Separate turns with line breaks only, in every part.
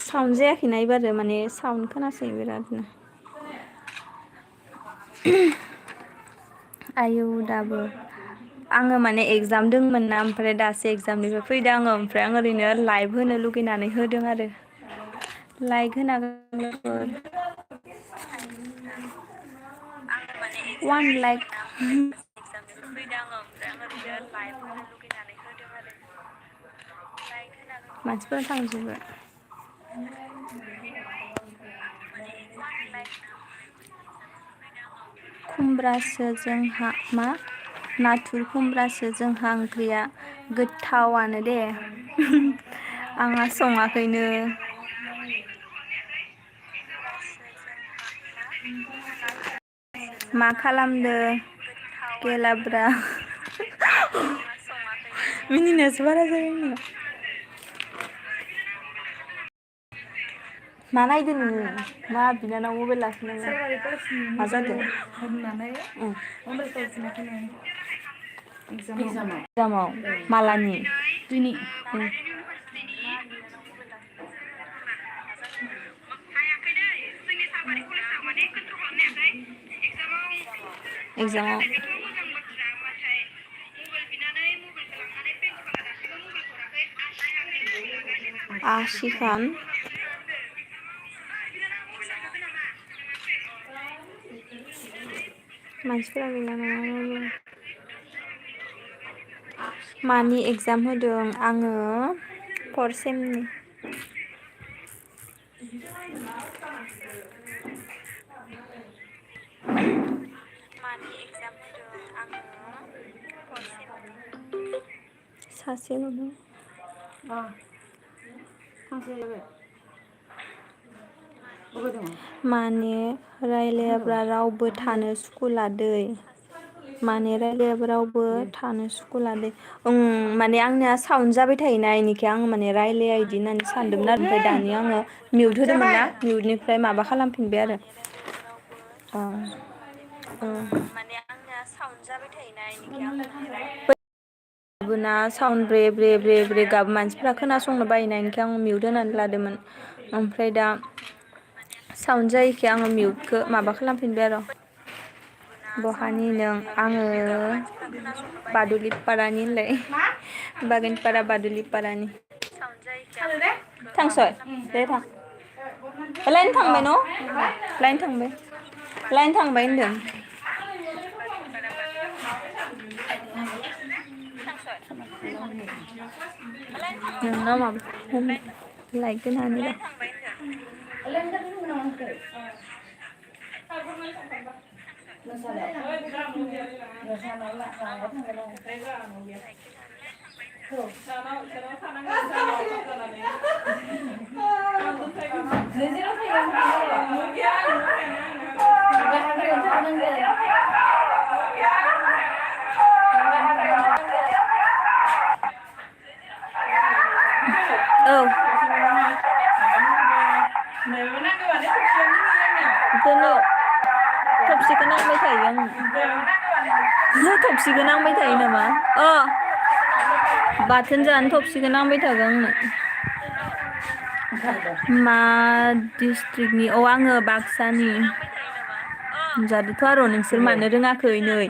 Sound जायाखैना एबारो माने sound खोनासै बिरादनो आयौ दाबो आङो माने एगजाम दंमोन ना ओमफ्राय दासो एगजामनिफ्राय फैदों आङो ओमफ्राय आं ओरैनो लाइभ होनो लुगैनानै होदों आरो लाइक होना वान लाइक मानसिफोरा थांजोबो खुमब्रासो जोंहा मा नाथुर खुमब्रासो जोंहा ओंख्रिया गोथावानो दे आंहा सङाखैनो मा खालामदो गेलाब्रा मिनिनायासो बारा जायो आंनिया मा नायदों नोङो मा बिनानाव मबाइल लाखिना मा जादों एगजामाव मालानि दिनै एगजामाव आशिखान मानसिफोरा गैला नामा मानि एगजाम होदों आङो फर सेमनि सासेल'नो माने रायलायाब्ला रावबो थानो सुखुला दै माने रायलायाबा रावबो थानो सुखुला दै माने आंनिया साउन्ड जाबाय थायोना इनिखाय आं माने रायलाया इदि होननानै सानदोंमोन आरो ओमफ्राय दानिया आङो मिउट होदोंमोन ना मिउटनिफ्राय माबा खालामफिनबाय आरो माने आंनिया साउन्ड जाबाय थायोना इनिखाय गुबुना साउन्ड ब्रे ब्रे ब्रे ब्रे गाबो मानसिफ्रा खोनासंनो बायोना इनिखाय आं मिउट होनानै लादोंमोन ओमफ्राय दा साउन्ड जायैखाय आङो मिउटखौ माबा खालामफिनबाय आरो बहानि नों आङो बादुलिपारानि होनलाय बागानपारा बादुलिपारानि थांसय दे थां लाइन थांबाय न' लाइन थांबाय होनदों नोंनाव माबा लाइक होनानै औ दोनो थबसिखौ नांबाय थायो आंनो थबसिखौ नांबाय थायो नामा बाथोन जानो थबसिखौ नांबाय थागौ आंनो मा डिस्ट्रिक्टनि आङो बाक्सानि जादोथ' आरो नोंसोर मानो रोङाखै नै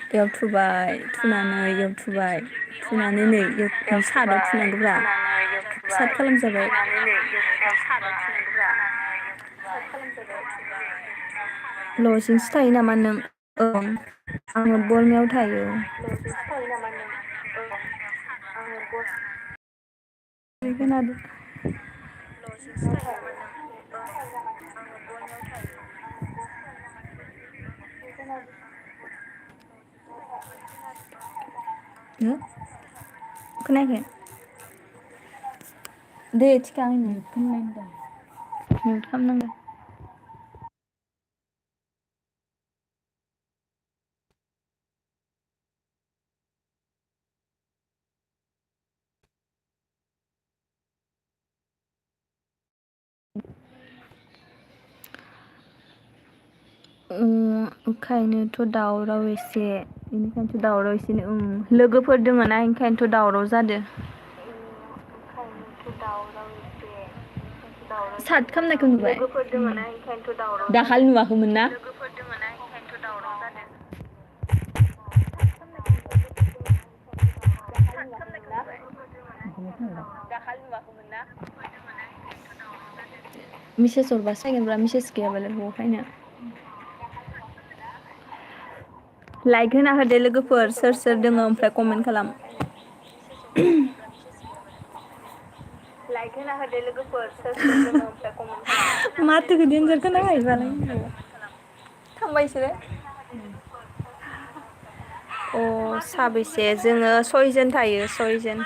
बेयाव थुबाय थुनानै इयाव थुबाय थुनानै नै सादाव थुनांगौब्रा साट खालामजाबाय लजिंसो थायो नामा नों ओं आङो बरमायाव थायो खोनादों खोनायाखै दे थिखा मिउट खालामनांगौ ओंखायनोथ' दावराव एसे बेनिखायनोथ' दावराव एसेनो लोगोफोर दङ ना ओंखायनोथ' दावराव जादो साट खालामनायखौ नुबाय दाखालि नुवाखैमोन ना मिसेस हरबासो फैगोनब्रा मिसेस गैयाबालाय बहा फैनो लाइक होना होदो लोगोफोर सोर सोर दङ ओमफ्राय कमेन्ट खालाम लाइक होना होदो लोगोफोर सोर सोर दङ ओमफ्राय कमेन्ट खालाम माथोखौ देनजार खोनाखायोबालाय थांबाय इसोरो अ साबैसे जोङो सयजन थायो सयजन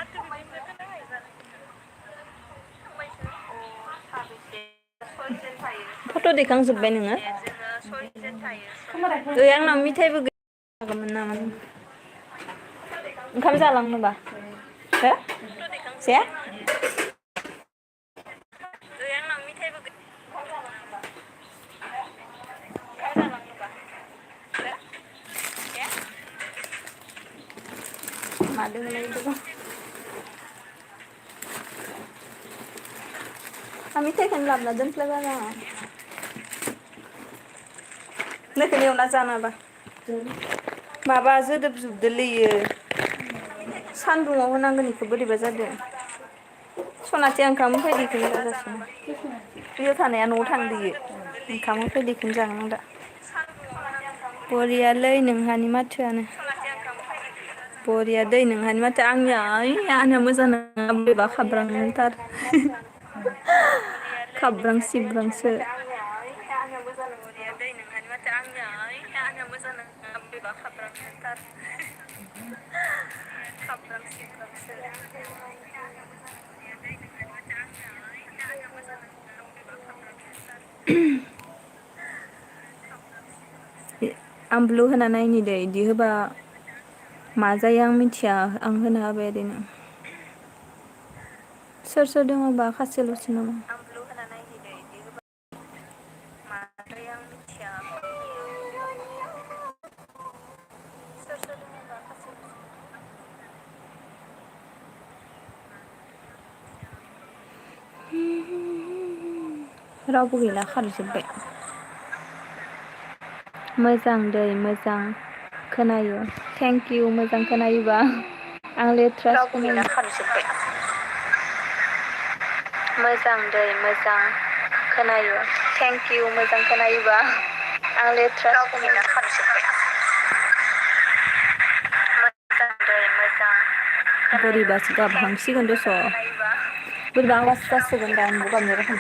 फट' दैखांजोब्बाय नोङो ओइ आंनाव मिथाइबो गैयामोन नामा ओंखाम जालांनोबा हो जाया मादोंलै बेखौ आं मिथाइखौनो लाबोना दोनफ्लागारा नोंखौनो एवना जानाबा माबा जोदोब जोबदोलै इयो सान्दुङाव होनांगोन इखौ बोरैबा जादों सनाथिया ओंखाम होफैदो इखौनो जागासिनो बैयाव थानाया न'आव थांदो इयो ओंखाम होफैदो इखौनो जागोन आं दा बरियालै नोंहानि माथोआनो बरिया दै नोंहानि माथो आंनिया आंनिया मोजां नङा बोरैबा खाब्रांथार खाब्रां सिब्रांसो आं ब्लु होना नायनि दे इदि होबा मा जायो आं मिथिया आं होना होबाय ओरैनो सोर सोर दङबा खासेल'सो नामा रावबो गैला खारजोब्बाय मोजां दै मोजां खोनायो थेंक इउ मोजां खोनायोबा आं लेथ्रा मोजां दै मोजां खोनायो थेंक इउ मोजां खोनायोबा आं लेथ्रा बोरैबासो गाबहांसिगोन दस' बोरैबा आं लासै जासिगोन दा नोंबो गाबनाय रखम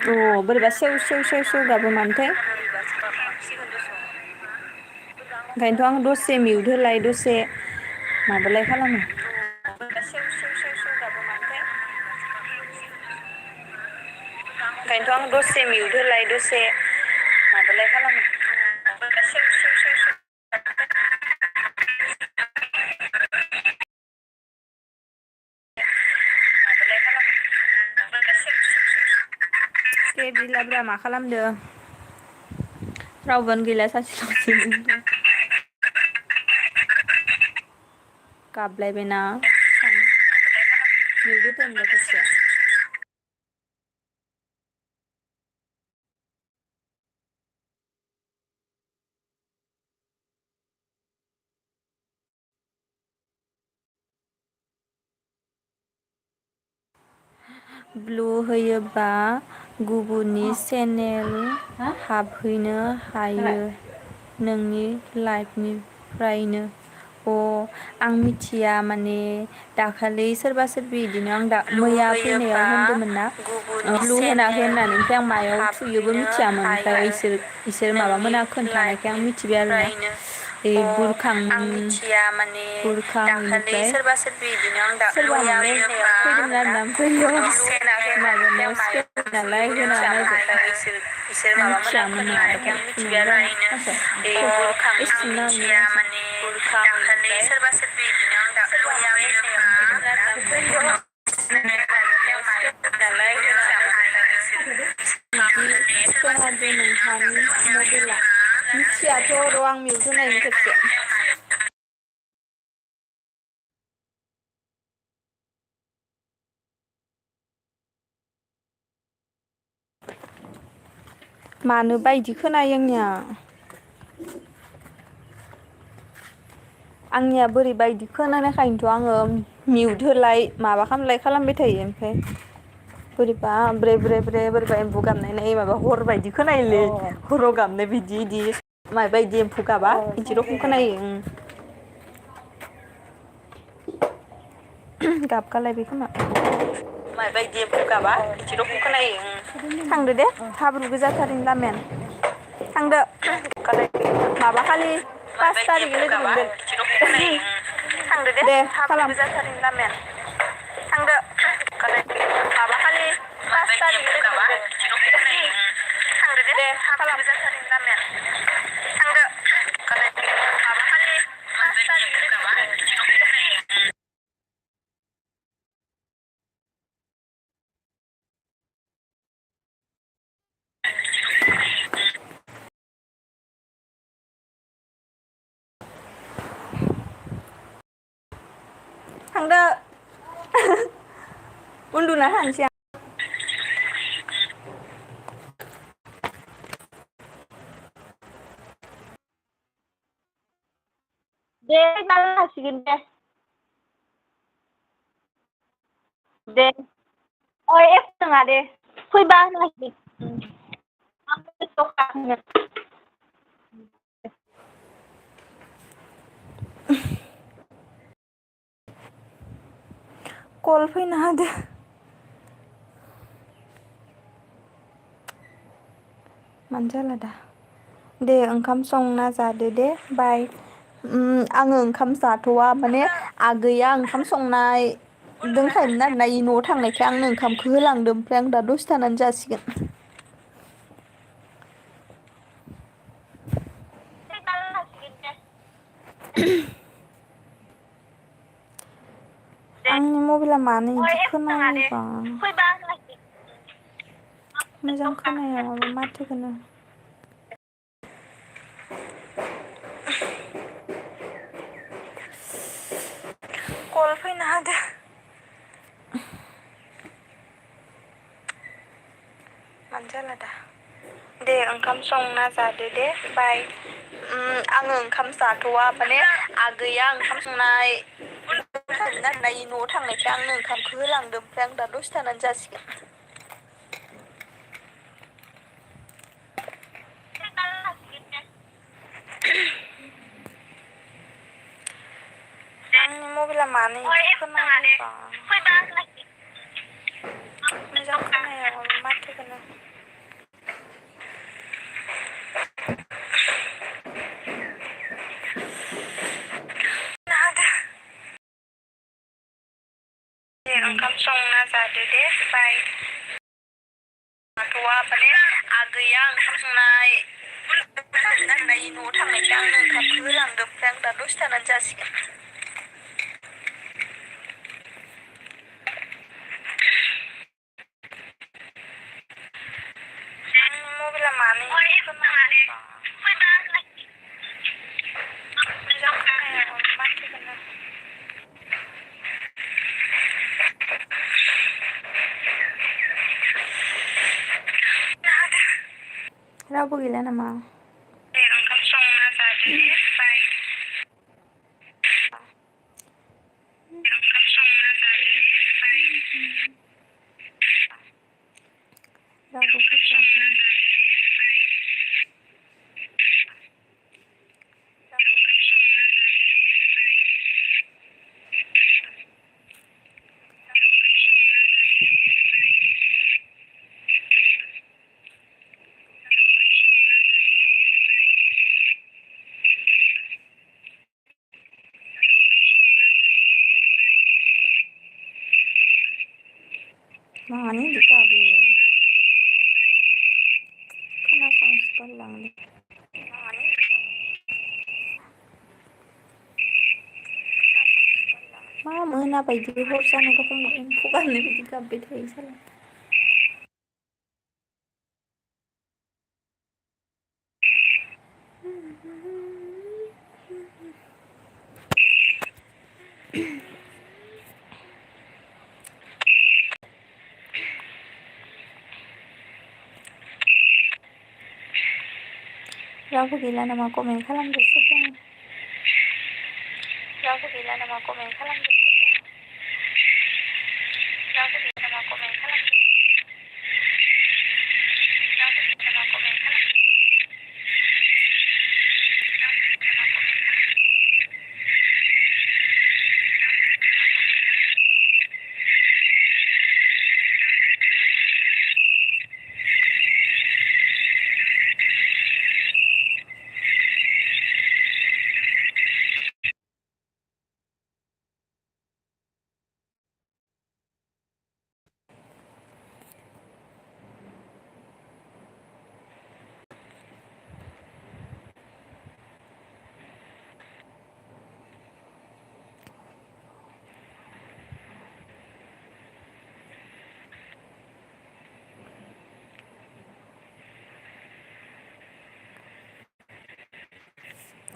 अ बोरैबा सेव सेव सेव सेव गाबो मानोथाय ओंखायनोथ' आं दसे मिउट होलाय दसे माबालाय खालामो ओंखायनोथ' आं दसे मिउट होलाय दसे माबालाय खालामो दे बिलाब्रा मा खालामदो रावबोआनो गैला सासेल'सै गाबलायबायना मिउट होदो होनबा खेबसे ब्लु होयोबा गुबुननि चेनेल हाबहैनो हायो नोंनि लाइफनिफ्रायनो अ आं मिथिया माने दाखालि सोरबा सोरबि बिदिनो आं दा मैया फैनायाव होनदोंमोन ना ब्लु होना हो होननानै ओमफ्राय आं मायाव थुयोबो मिथियामोन ओमफ्राय इसोर माबा मोना खोन्थानायखाय आं मिथिबाय आरोना बे बुरखां बुरखां इनिफ्राय सोरबा माने फैदोंमोन आरोना ओमफ्राय माबानायाव स्केन नालाय होना नायबाय मिथियामोन नङाबाथाय खोनादो नोंहानि मबेला मिथियाथ' र' आं मिउट होनायनि खेबसे मानोबा इदि खोनायो आंनिया बोरैबा इदि खोनानायखायनोथ' आङो मिउट होलाय माबा खालामलाय खालामबाय थायो ओमफ्राय बोरैबा ब्रे ब्रे ब्रे बोरैबा एम्बु गाबनाय माबा हर बायदि खोनायोलै हराव गाबनाय बिदि इदि मायबा इदि एम्फौ गाबा इदि रखम खोनायो गाबगालायबाय खोमा मायबा इदि एम्फौ गाबा इदि रखम खोनायो थांदो दे हाब्रु गोजाथारैनो लामायानो थांदो माबा खालि 5 तारिखै लोगो मोनगोन थांदो दे खालाम गोजाथारैनो लामायानो थांदो माबा खालि 5 तारिखै लोगो मोनगोन थांदो दे खालाम गोजाथारैनो लामायानो थांदो माबा खालि 5 तारिखै लोगो मोनगोन थांदो उन्दुना थानोसै आं दे जानो हासिगोन दे दे एख नङा दे फैबा होनो हासिगोन कल फैना होदो मानो जाला दा दे ओंखाम संना जादो दे बाय आङो ओंखाम जाथ'वा माने आगैया ओंखाम संनाय दोंखायोमोन आरोना इ न'आव थांनायखाय आंनो ओंखामखौ होलांदो ओमफ्राय आं दा दसे थानानै जासिगोन आंनि मबाइला मानो इदि खोनायोबा मोजां खोनाया माबा माथोखौनो कल फैना होदो मानो जाला दा दे ओंखाम संना जादो दे बाय आङो ओंखाम जाथ'वा माने आगैया ओंखाम संनाय दोंखायोमोन आरोना इ न'आव थांनायखाय आंनो ओंखामखौ होलांदो ओमफ्राय आं दा दसे थानानै जासिगोन आंनि मबाइला मानो इदि खोनायोबा मोजां खोनाया माबा माथोखौनो दे ओंखाम संना जादो दे बाय जाथ'वा माने आगैया ओंखाम संनाय दोंखायोमोन आरोना इ न'आव थांनायखाय आंनो ओंखामखौ होलांदो ओमफ्राय आं दा दसे थानानै जासिगोन आंनि मबाइला मानो इदि खोनायोबा मोजां खोनाया माबा माथोखौनो रावबो गैला नामा दे ओंखाम संना जादो दे बाय ओंखाम संना जादो दे बाय रावबो फैथ'आखै मानो इदि गाबो खोनासंनोसो बालायलाङोलै मा मोनाबायदि हर जानाय रखम एम्फौ गाबनाय बायदि गाबबाय थायो साला रावबो गैला नामा कमेन्ट खालामग्रा सोर दङ? रावबो गैला नामा कमेन्ट खालामग्रा सोर दङ? रावबो गैला नामा कमेन्ट खालामग्रा? रावबो गैला नामा कमेन्ट खालामग्रा?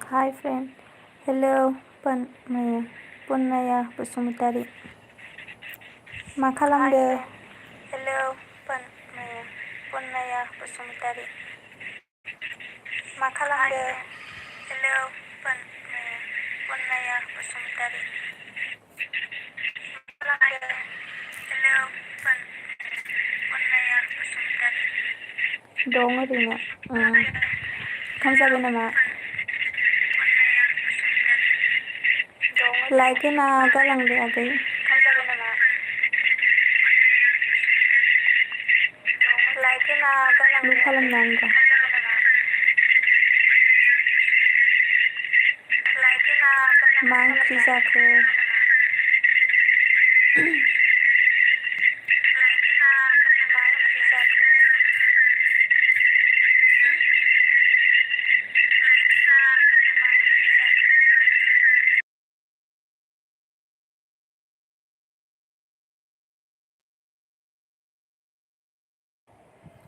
Hi friend. Hello, Punnaya Basumatari. मा खालामदो? Hello, Punnaya Basumatari. मा खालामदो? Hello, Punnaya Basumatari. मा खालामदो? Hello, Punnaya Basumatari. दं ओरैनो। ओंखाम जाबाय नामा? लाइक होना गालांदो आगै। ओंखाम जाबाय नामा? लाइक होना गालांदो खालामना होनबा। मा ओंख्रि जाखो? मा ओंख्रि जाखो?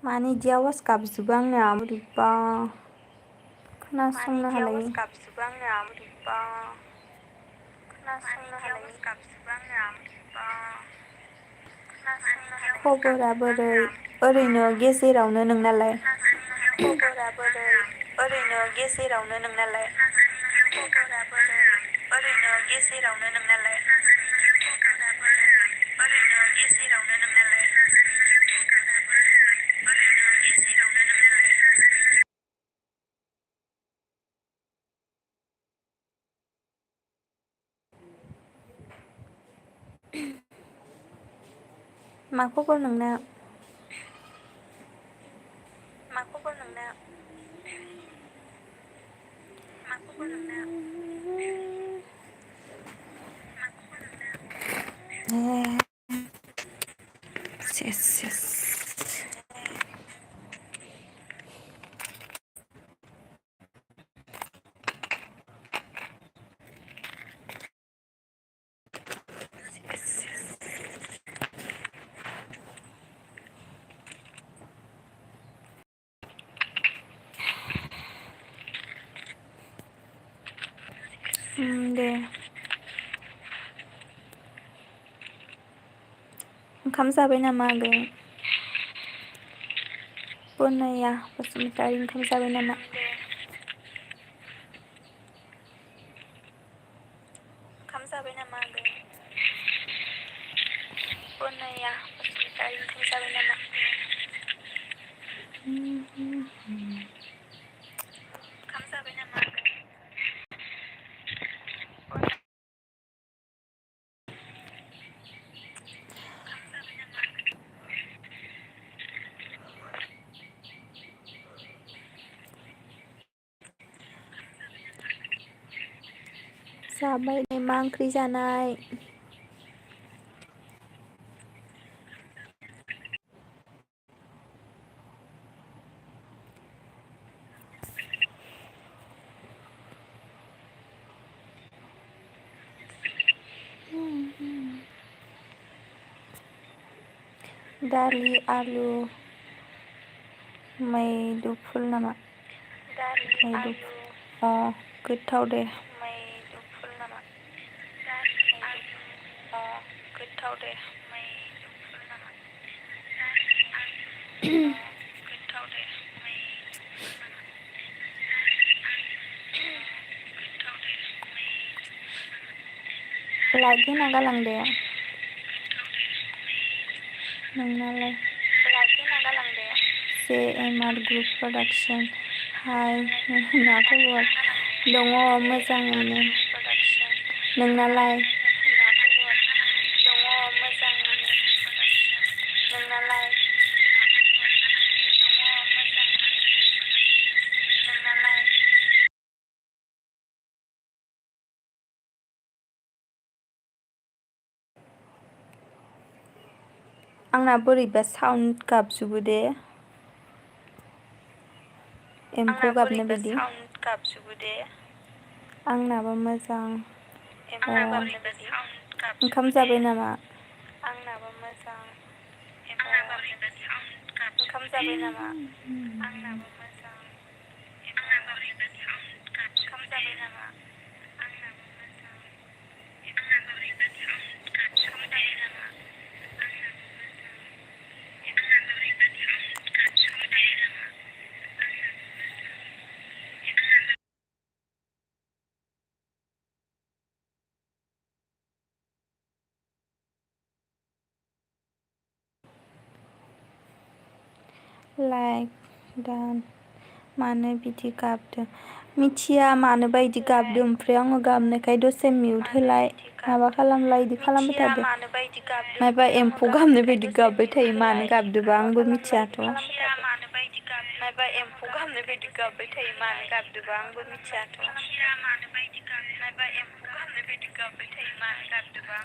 मानि इदि आवाज गाबजोबो आंनिया बोरैबा खोनासंनो हालायै। गाबजोबो आंनिया बोरैबा खोनासंनो हालायै। गाबजोबो आंनिया बोरैबा खोनासंनो हालायै। खबरा बोरै? ओरैनो गेजेरावनो नोंनालाय? खबरा बोरै? ओरैनो गेजेरावनो नोंनालाय? खबरा बोरै? ओरैनो गेजेरावनो नोंनालाय? खबरा बोरै? ओरैनो गेजेरावनो नोंनालाय? ओरैनो गेजेरावनो नोंनालाय? मा खबर नोंना? मा खबर नोंना? मा खबर नोंना? मा खबर नोंना? सेस। दे। ओंखाम जाबाय नामा आगै? पुनया बसुमतारी ओंखाम जाबाय नामा? ओंखाम जाबाय नामा आगै? पुनया बसुमतारी ओंखाम जाबाय नामा? ओंखाम जाबाय नामा आगै? जाबाय दे। मा ओंख्रि जानाय? दालि आलु मैदुफुल नामा? दालि आलु गोथाव दे। मैदुफुल नामा? दालि आलु गोथाव दे। मैदुफुल नामा? दालि आलु गोथाव दे। मैदुफुल नामा? लाइक होना गालां दे नोंनालाय लाइक होना गालां दे JMR ग्रुप प्रडाक्सन हाय मा खबर दङ मोजाङैनो नोंनालाय मा खबर दङ मोजाङैनो नोंनालाय नोंनालाय आंना बोरैबा साउन्ड गाबजोबो दे एम्फौ गाबनाय बायदि साउन्ड गाबजोबो दे आंनाबो मोजां ओंखाम जाबाय नामा आंनाबो मोजां ओंखाम जाबाय नामा आंनाबो मोजां ओंखाम जाबाय नामा लाइक दान मानो बिदि गाबदों मिथिया मानोबा इदि गाबदों ओमफ्राय आङो गाबनायखाय दसे मिउट होलाय माबा खालामलाय इदि खालामबाय थादो मायबा एम्फौ गाबनाय बायदि गाबबाय थायो मानो गाबदोबा आंबो मिथियाथ' मायबा एम्फौ गाबनाय बायदि गाबबाय थायो मानो गाबदोबा आंबो मिथियाथ'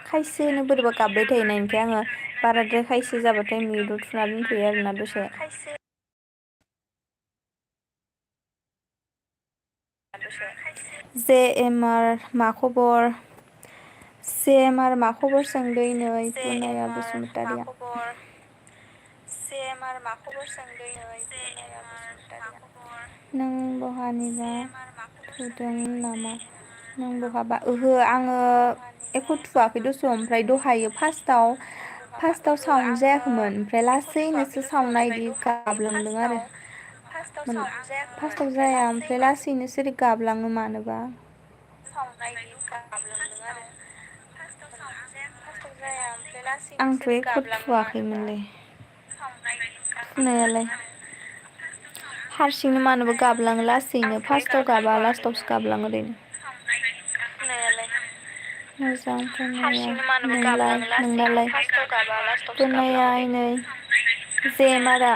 खायसेनो बोरैबा गाबबाय थायोना ओमफ्राय आङो बाराद्राय खायसे जाबाथाय मिउटआव थुना दोनथ'यो आरोना दसे JMR मा खबर JMR मा खबर सोंदों नै पुनाया बसुमतारिया JMR मा खबर सोंदों नै पुनाया बसुमतारिया नों बहानिबा थुदों नामा नों बहाबा ओहो आङो एख' थुवाखै दस' ओमफ्राय दहायो फार्स्टआव साउन्ड जायाखैमोन ओमफ्राय लासैनोसो साउन्डआ इदि गाबलांदों आरो फार्स्टआव जाया ओमफ्राय लासैनो सोरै गाबलाङो मानोबा आंथ' एख' थुवाखैमोनलै थुनायालाय हारसिंनो मानोबा गाबलाङो लासैनो फार्स्टआव गाबा लास्टावसो गाबलाङो ओरैनो मोजां नोंलाय नोंनालाय पुनाया नै JMRआ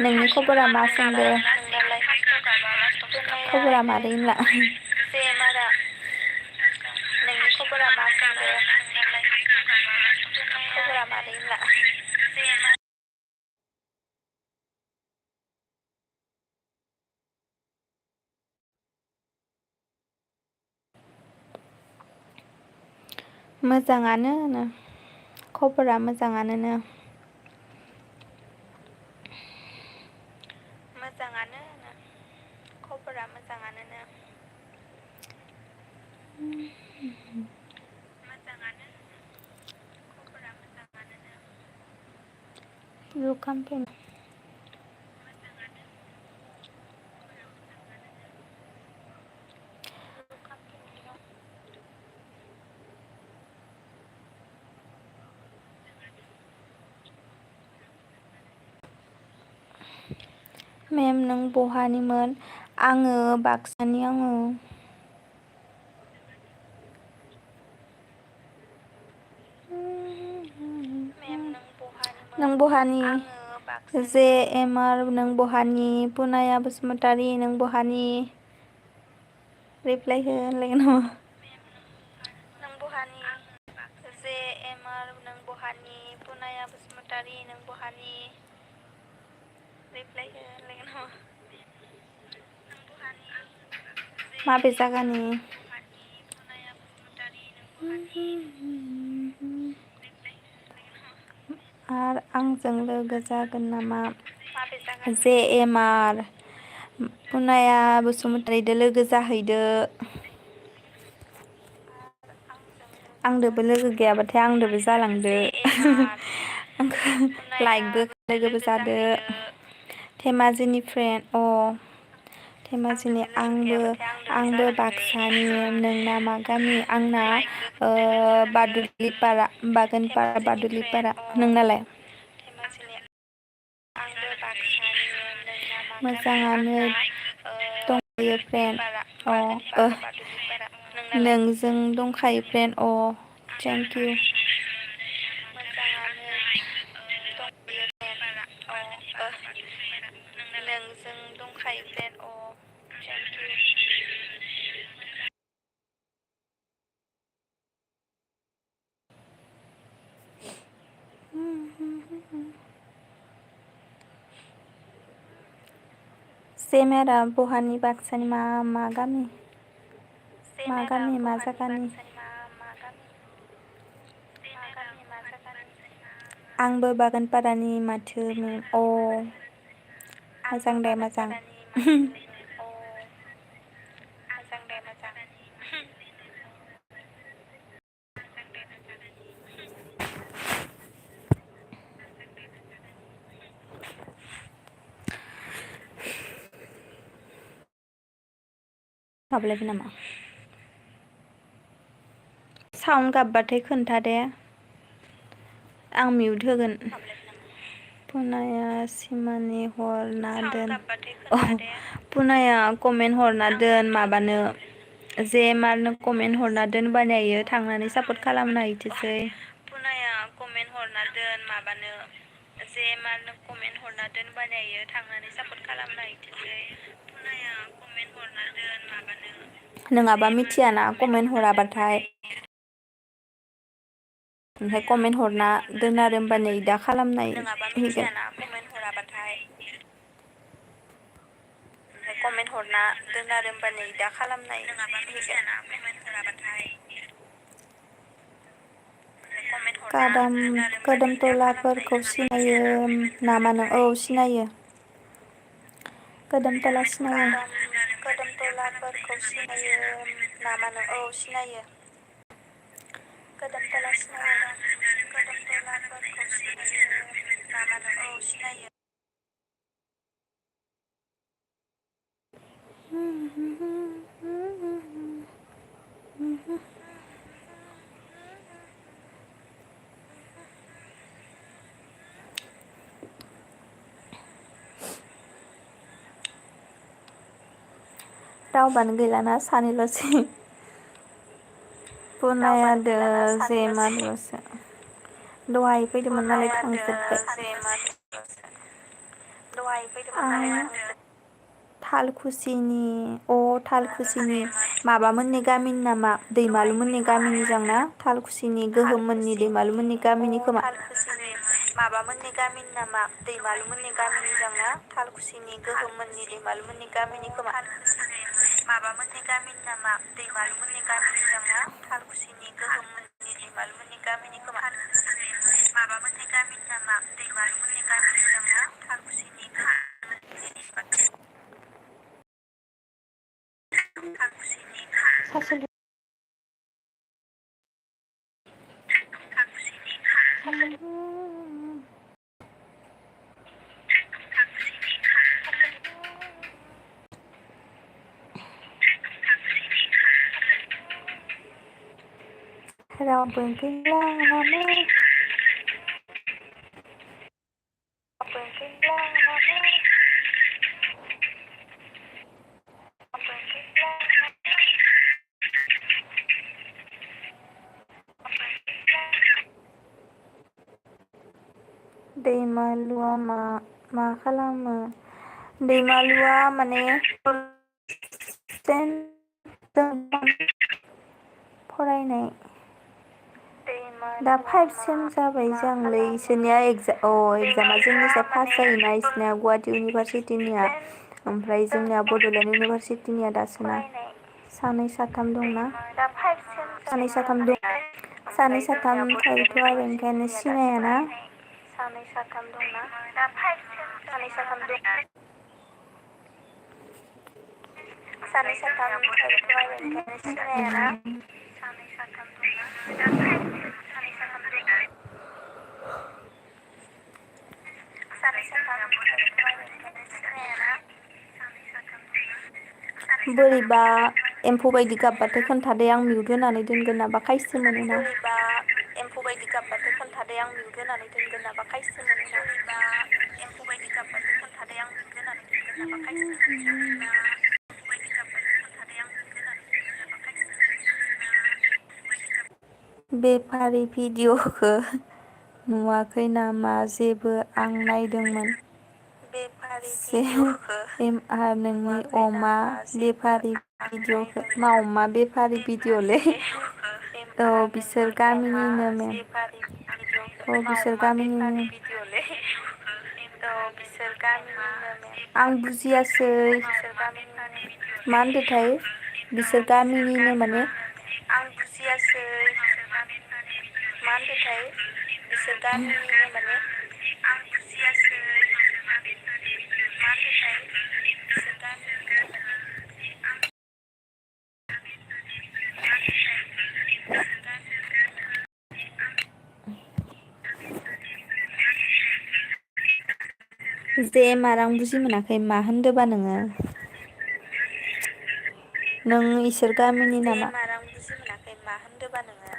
नोंनि खबरा मा सोंदो खबरा मारै होनला नोंनि खबरा मा सोंदो खबरा मारै होनला मोजाङानो खबरा मोजाङानो खबरा मोजाङानो मेम नों बहानिमोन आङो बाक्सानि आङो नों बहानि JMR नों बहानि पुनाया बसुमतारी नों बहानि रिप्लाय हो होनलायगोन नामा नों बहानि JMR नों बहानि पुनाया बसुमतारी नों बहानि रिप्लाय हो होनलायगोन नामा माबे जायगानि आरो आंजों लोगो जागोन नामा JMR पुनाया बसुमतारीदो लोगो जाहैदो आंदोबो लोगो गैयाबाथाय आंदोबो जालांदो आंखौ लाइकबो लोगोबो जादो धेमाजिनि फ्रेन्ड धेमाजिनि आंबो बाक्सानि नोंना मा गामि आंना बारदुलिपारा बागानपारा बारदुलिपारा नोंनालाय मोजाङानो दंखायो फ्रेन्ड नोंजों दंखायो फ्रेन्ड थेंक इउ नोंजों दंखायो फ्रेन्ड थेंक इउ सेमेरा बहानि बाक्सानि मा गामि मा जागानि आंबो बागानपारानि माथोमोन मोजां दे मोजां हाबलायबाय नामा साउन्ड गाबबाथाय खोन्था दे आं मिउट होगोन पुनाया सिमानि हरना दोन पुनाया कमेन्ट हरना दोन माबानो जे मारनो कमेन्ट हरना दोन बानायो थांनानै सापर्ट खालामनो हैथोसै पुनाया कमेन्ट हरना दोन माबानो जे मारनो कमेन्ट हरना दोन बानायो थांनानै सापर्ट खालामनो हैथोसै पुनाया कमेन्ट हरना दोन माबानो नङाबा मिथियाना कमेन्ट हराबाथाय ओमफ्राय कमेन्ट हरना दोन आरो होमबानो दा खालामनाय हैगोन कमेन्ट हरना दोन आरो होमबानो दा खालामनाय खोदोमतलाफोरखौ सिनायो नामा नों सिनायो खोदोमतला सिनायो खोदोमतलाफोरखौ सिनायो नामा नों सिनायो खोदोमतला सिनायो खोदोमतलाफोरखौ सिनायो नामा नों सिनायो रावबानो गैलाना सानैल'सै पुनायादो जेमारल'सो दहाय फैदोंमोन नालाय थांजोब्बाय थालखुसिनि थालखुसिनि माबामोननि गामिनि नामा दैमालुमोननि गामिनि जोंना थालखुसिनि गोहोममोननि दैमालुमोननि गामिनि खोमा माबामोननि गामिनि नामा दैमालुमोननि गामिनि जोंना थालखुसिनि गोहोममोननि दैमालुमोननि गामिनि खोमा माबामोननि गामिनि नामा दैमालुमोननि गामिनि जोंना थालखुसिनि गोहोममोननि दैमालुमोननि गामिनि खोमा माबामोननि गामिनि नामा दैमालुमोननि गामिनि जोंना थालखुसिनि सासे रावबो गैला नामा दैमालुआ मा खालामो दैमालुआ माने फरायनाय दा 5 सेम जाबाय जोंलै इसोरनिया एगजामा जोंनिसाय फार्स्ट जायोना इसोरनिया गुवाहाटि इउनिभारसिटिनिया ओमफ्राय जोंनिया बड'लेण्ड इउनिभारसिटिनिया दासोना सानै साथाम दंना सानै साथाम थायोथ' आरो ओंखायनो सिनायाना सानै साथाम दंना सानै साथाम दं सानै साथाम थायोथ' आरो ओंखायनो सिनायाना सानै साथाम दंना सानै साथाम दं सानै साथाम थायोथ' आरो ओंखायनो सिनायाना सानै साथाम दंना बोरैबा एम्फौ बायदि गाबबाथाय खोन्थादे आं मिउट होनानै दोनगोन नाबा खायसो मोनोना। बोरैबा एम्फौ बायदि गाबबाथाय खोन्थादे आं मिउट होनानै दोनगोन नाबा खायसो मोनोना। बोरैबा एम्फौ बायदि गाबबाथाय खोन्थादे आं मिउट होनानै दोनगोन नाबा खायसो मोनोना। बेफारि भिडिअ'खौ नुवाखै नामा जेबो आं नायदोंमोन। नोंनि अमा बेफारि भिडिअ'खौ मा अमा बेफारि भिडिअ'लै औ बिसोर गामिनिनो मेम औ बिसोर गामिनिनो आं बुजियासै मा होनदोंथाय बिसोर गामिनिनो माने आं बुजियासै मा होनदोंथाय बिसोर गामिनिनो माने आं बुजियासै मा होनदोंथाय बिसोर गामिनिनो जे मार आं बुजि मोनाखै मा होनदोबा नोङो नों इसोर गामिनि नामा आं बुजि मोनाखै मा होनदोबा नोङो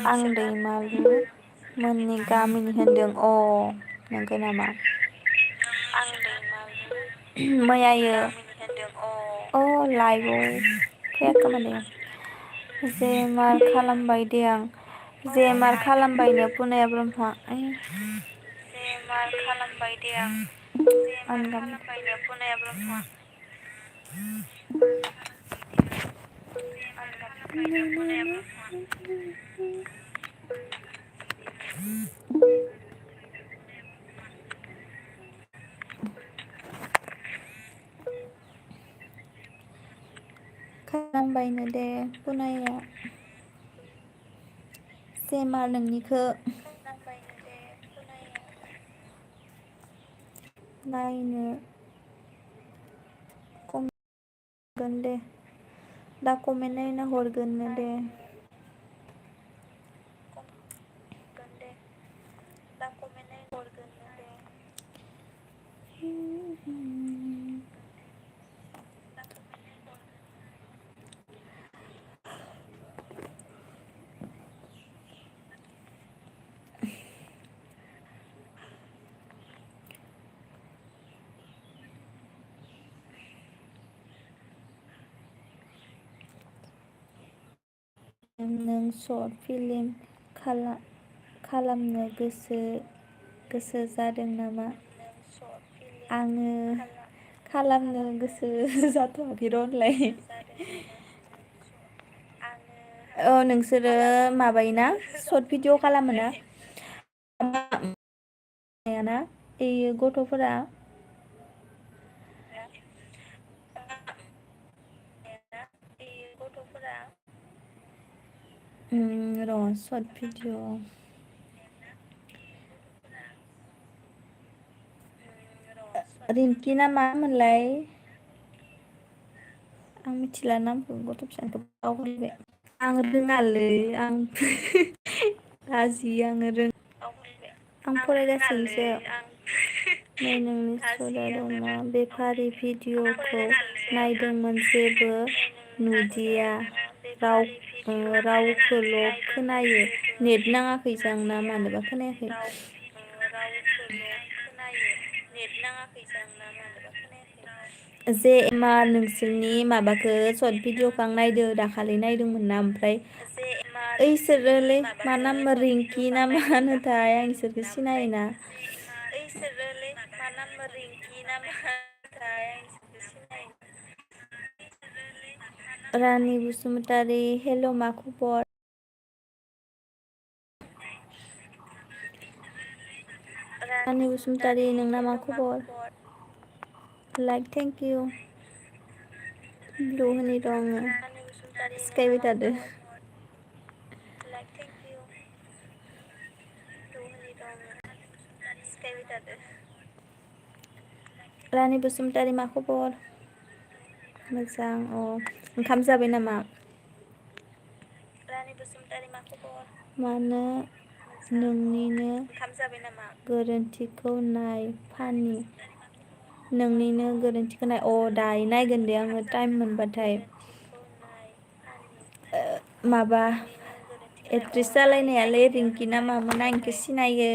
आं दैमालु मोननि गामिनि होनदों अ नंगौ नामा आं दैमालु मैयायो अ लाइभआव फैयाखैमोन दे जे मार खालामबाय दे आं जे मार खालामबायनो पुनाया ब्रह्मआ जे मार खालामबाय दे आं खालामबायनो पुनाया ब्रह्मआ खालामबायनो दे पुनाया सेमार नोंनिखौ नायनो हरगोन दे दा कमेन्ट नायना हरगोननो दे दा कमेन्ट नायना हरगोननो दे नों शर्ट फिल्म खालामनो गोसो जादों नामा आङो खालामनो गोसो जाथ'वाखै र' होनलाय औ नोंसोरो माबायोना सर्ट भिडिअ खालामोना ना गथ'फोरा र' सर्ट भिडिअ रिंकि ना मा मोनलाय आं मिथिला नामखौ गथ' फिसाखौ बावगारबाय आं रोङालै आं लाजियो आङो आं फरायगासिनोसो नै नोंनि सदारमा बेफारि भिडिअ'खौ नायदोंमोन जेबो नुदिया रावखौल' खोनायो नेट नाङाखै जां ना मानोबा खोनायाखै जे मा नोंसोरनि माबाखौ सर्ट भिडिअखौ आं नायदो दाखालि नायदोंमोन ना ओमफ्राय ओइसोरोलै मा नाम रिंकि ना मा होनोथाय आं इसोरखौ सिनायोना रानि बसुमतारी हेल' मा खबर रानि बसुमतारी नोंना मा खबर लाइक थेंक इउ ब्लु होनि र' आङो सिखायबाय थादो रानि बसुमतारी मा खबर मोजां अ ओंखाम जाबाय नामा मानो नोंनिनो गोरोन्थिखौ नाय फानि नोंनिनो गोरोन्थिखौ नाय दायो नायगोन दे आङो टाइम मोनबाथाय माबा एक्ट्रिस जालायनायालै रिंकि ना मामोन आं इखौ सिनायो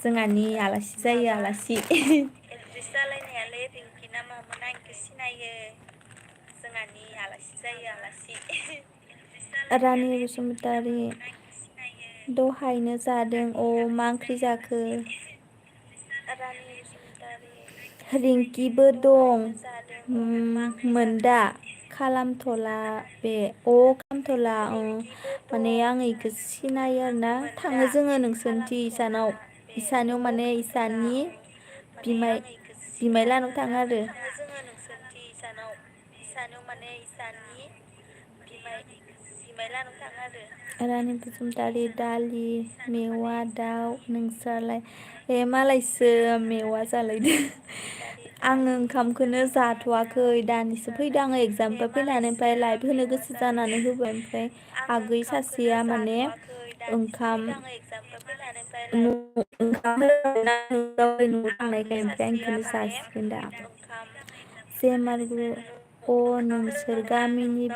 जोंहानि आलासि जायो आलासि एक्ट्रिस जालायनायालै रिंकि ना मामोन आं इखौ सिनायो जोंहानि आलासि जायो आलासि रानि बसुमतारी दहायनो जादों मा ओंख्रि जाखो रिंकिबो दं मोनदा खालामथला बे खालामथला माने आं इखौ सिनायो आरोना थाङो जोङो नोंसोरनिथि इसानाव माने इसानि बिमाय लानाव थाङो आरो रानि बसुमतारी दालि मेवा दाउ नोंस्रालाय मालायसो मेवा जालायदो आङो ओंखामखौनो जाथ'वाखै दानिसो फैदों आङो एगजामनिफ्राय फैनानै ओमफ्राय लाइभ होनो गोसो जानानै होबाय ओमफ्राय आगै सासेया माने ओंखाम थांनायखाय ओमफ्राय आं इखौनो जासिगोन दा नोंसोर गामिनि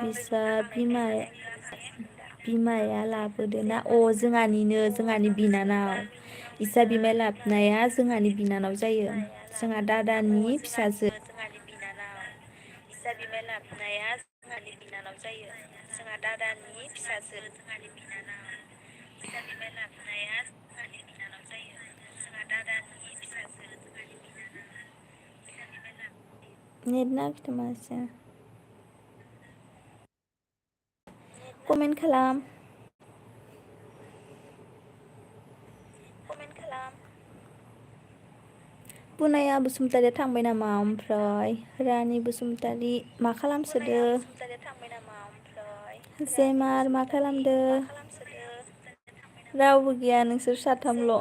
बिमाया लाबोदो ना जोंहानि बिनानाव इसा बिमाय लाबोनाया जोंहानि बिनानाव जायो जोंहा दादानि फिसाजो नेट नाङाखै माथो कमेन्ट खालाम पुनाया बसुमतारिया थांबाय नामा ओमफ्राय रानि बसुमतारी मा खालामसोदो जेमार मा खालामदो रावबो गैया नोंसोर साथामल'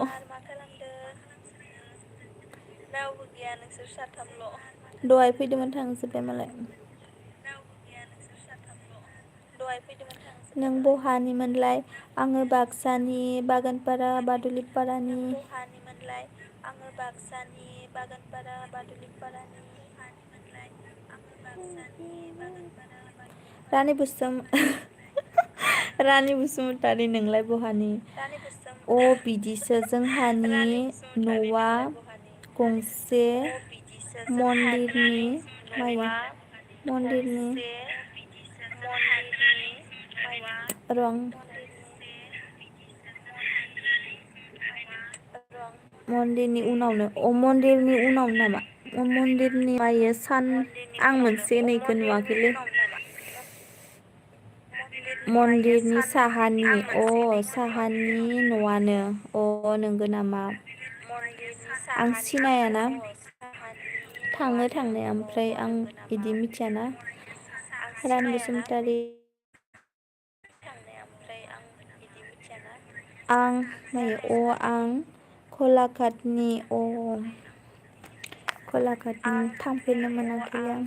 दहाय फैदोंमोन थांजोब्बाय मालाय नों बहानिमोनलाय आङो बाक्सानि बागानपारा बादुलिपारानि रानि बसुमतारी नोंलाय बहानि बिदिसो जोंहानि न'आ गंसे मन्दिरनि रं मन्दिरनि उनावनो नामा मन्दिरनि आं मोनसे नैखौ नुवाखैलै मन्दिरनि साहानि न'आनो नंगौ नामा आं सिनायाना थाङो थांनाया ओमफ्राय आं बिदि मिथियाना रानि बसुमतारी आं गलाघाटनि थांफेरनो मोनाखैलै आं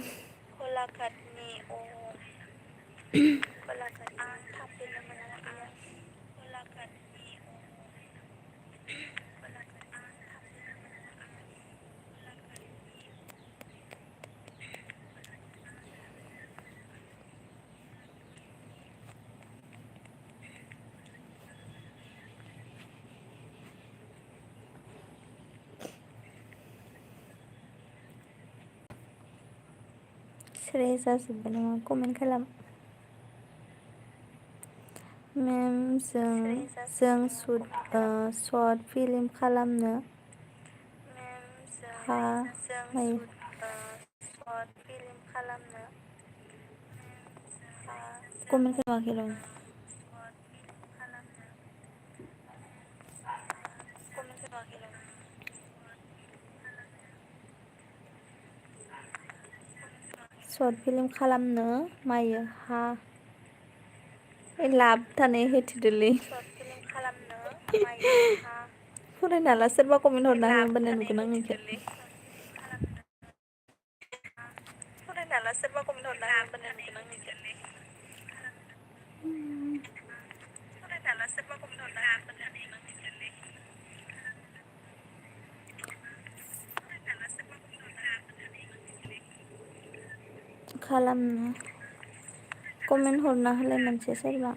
स्रे जाजोब्बाय नामा कमेन्ट खालाम मेम जों सर्ट फिल्म खालामनो कमेन्ट खालामाखै र' सर्ट फिल्म खालामनो मायो लाब थानाय होथेदोलै फरायनो हाला सोरबा कमेन्ट हरना हो होमबाना नुगोन आं इखो खालामनो कमेन्ट हरना होलाय मोनसे सोरबा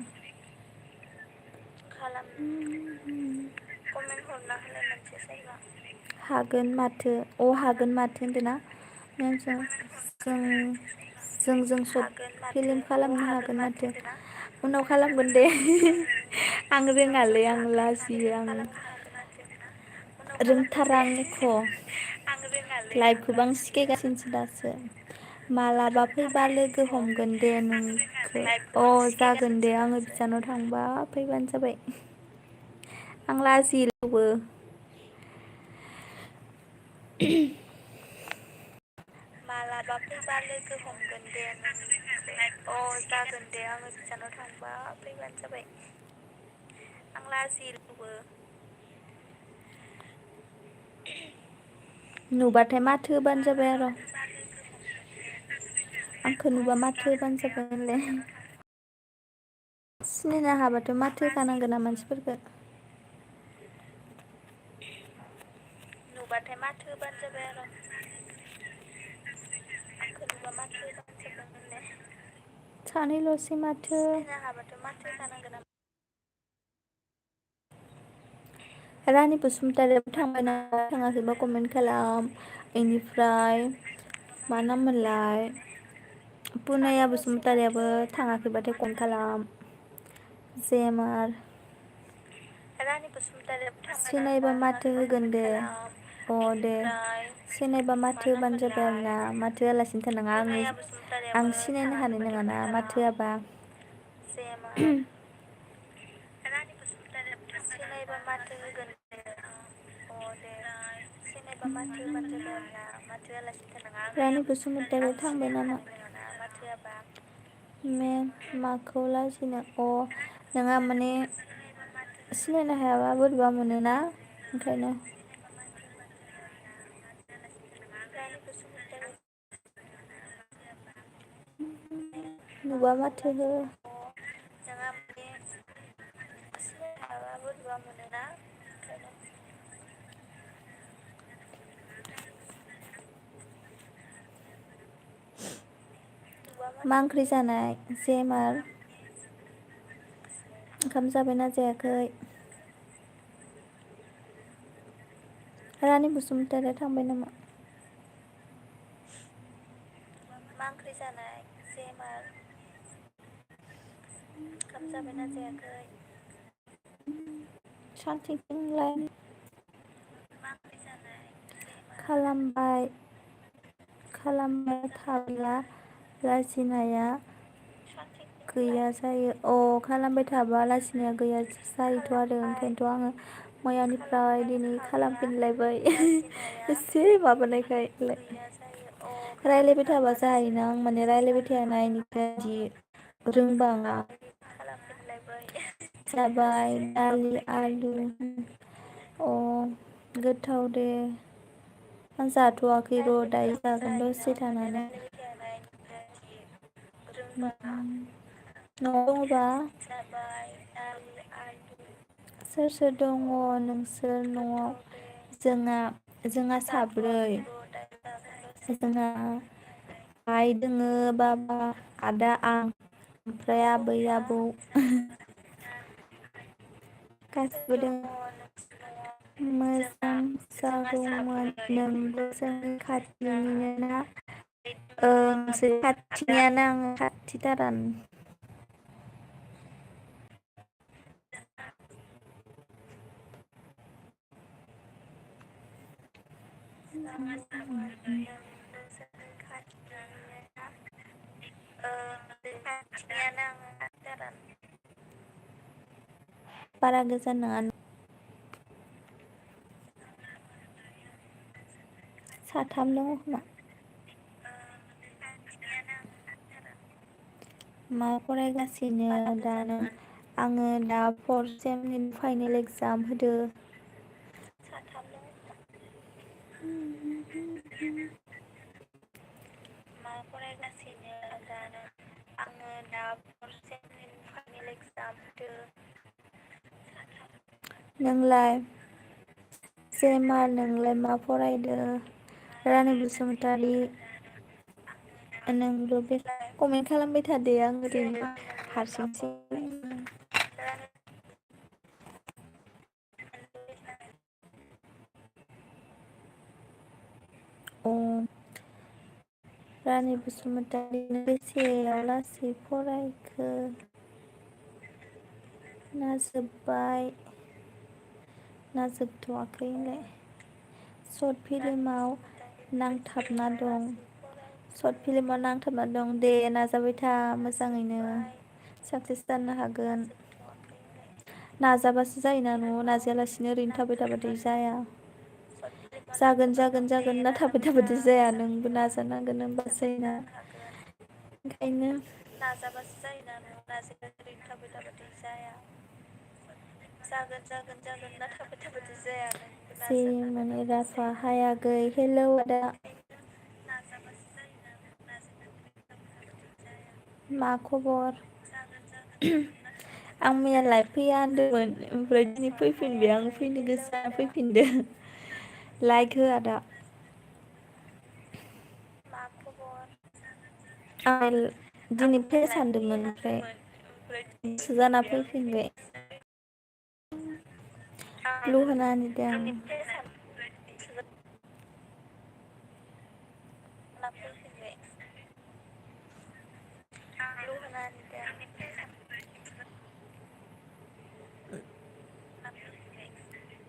कमेन्ट हरना होलाय मोनसे सोरबा हागोन माथो हागोन माथो होनदों ना जों सर्ट फिल्म खालामनो हागोन माथो उनाव खालामगोन दे आं रोङालै आं लाजियो आं रोंथारा आं एख' लाइभखौबो आं सिखायगासिनोसो दासो मालाबा फैबा लोगो हमगोन दे नोंखौ जागोन दे आङो बिसानाव थांबा फैबानो जाबाय आं लाजियो रावबो मालाबा फैबा लोगो हमगोन दे नोंखौ जागोन दे आङो बिसानाव थांबा फैबानो जाबाय आं लाजियो रावबो नुबाथाय माथो होबानो जाबाय आरो आंखौ नुबा माथो होबानो जाबाय होनलाय सिनायनो हाबाथ' माथो होखानांगोन ना मानसिफोरखौ नुबाथाय माथो होबानो जाबाय आरो आंखौ नुबा माथो होबानो जाबाय होनलाय सानैल'सै माथो सिनायनो हाबाथ' माथो होखानांगोन ना रानि बसुमतारियाबो थांबाय नामा थाङाखैबा कमेन्ट खालाम बेनिफ्राय मा नाम मोनलाय पुनाया बसुमतारियाबो थाङाखैबाथाय कमेन्ट खालाम जेएमआर रानि बसुमतारियाबो सिनायबा माथो होगोन दे दे सिनायबा माथो होबानो जाबाय आरोना माथो होआलासिनो थानाङा आं सिनायनो हानाय नङाना माथो होआबा रानि बसुमतारियाबो सिनायबा माथो होगोन दे दे सिनायबा माथो होबानो जाबाय आरोना माथो होआलासिनो थानाङा रानि बसुमतारिया थांबाय नामा माथो होआबा माखौ लाजिनो नोंहा माने सिनायनो हायाबा बोरैबा मोनोना ओंखायनो रानि बसुमतारी नुबा माथो हो नोंहा माने सिनायनो हायाबा बोरैबा मोनोना ओंखायनो मा ओंख्रि जानाय जेएमआर ओंखाम जाबायना जायाखै रानि बसुमतारिया थांबाय नामा मा ओंख्रि जानाय जेएमआर ओंखाम जाबायना जायाखै सानथिथिंलाय खालामबाय थाब्ला लाजिनाया गैया जायो खालामबाय थाबा लाजिनाया गैया जायोथ' आरो ओंखायनोथ' आङो मैयानिफ्राय दिनै खालामफिनलायबाय एसे माबानायखाय रायलायबाय थाबा जायोना आं माने रायलायबाय थायाना इनिखाय रोंबाङा जाबाय दालि आलु गोथाव दे आं जाथ'वाखै र' दायो जागोन दसे थानानै न'आव दङबा सोर सोर दङ नोंसोर न'आव जोंहा साब्रै जोंहा आइ दोङो बाबा आदा आं ओमफ्राय आबै आबौ गासिबो दङ मोजां जागौमोन नोंबो जोंनि खाथिनिनो ना नोंसोर खाथिनियानो आङो खाथिथारानो बारा गोजान नङा साथाम दङ खोमा मा फरायगासिनो दा नों आङो दा फर्थ सेमनि फाइनेल एक्जाम होदो मा फरायगासिनो दा नों आङो दा फर्थ सेमनि फाइनेल एक्जाम होदो नोंलाय जेएमआर नोंलाय मा फरायदो रानि बसुमतारी नोंबो बे कमेन्ट खालामबाय थादे आं ओरैनो हारसिंसो अ रानि बसुमतारी बेसेयाव लासै फरायखो ना जोब्बाय ना जोबथ'वाखैलाय सर्ट फिल्माव नांथाबना दं सर्ट फिल्माव नांथाबना दं दे नाजाबाय था मोजाङैनो साक्सेस जानो हागोन नाजाबासो जायोना न'आव नाजायालासिनो ओरैनो थाबाय थाबाथाय जाया जागोन जागोन जागोन ना थाबाय थाबाथाय जाया नोंबो नाजानांगोन होमबासो जायोना ओंखायनो नाजाबासो जायोना न'आव नाजाया ओरैनो थाबाय थाबाथाय जाया जागोन जागोन जागोन ना थाबाय थाबाथाय जाया जे माने राफा हायाखै हेलौ आदा मा खबर आं मैया लाइभ फैया होनदोंमोन ओमफ्राय दिनै फैफिनबाय आं फैनो गोसो जाना फैफिनदो लाइक हो आदा मा खबर आं दिनै फैया सानदोंमोन ओमफ्राय गोसो जाना फैफिनबाय लुहोना होदों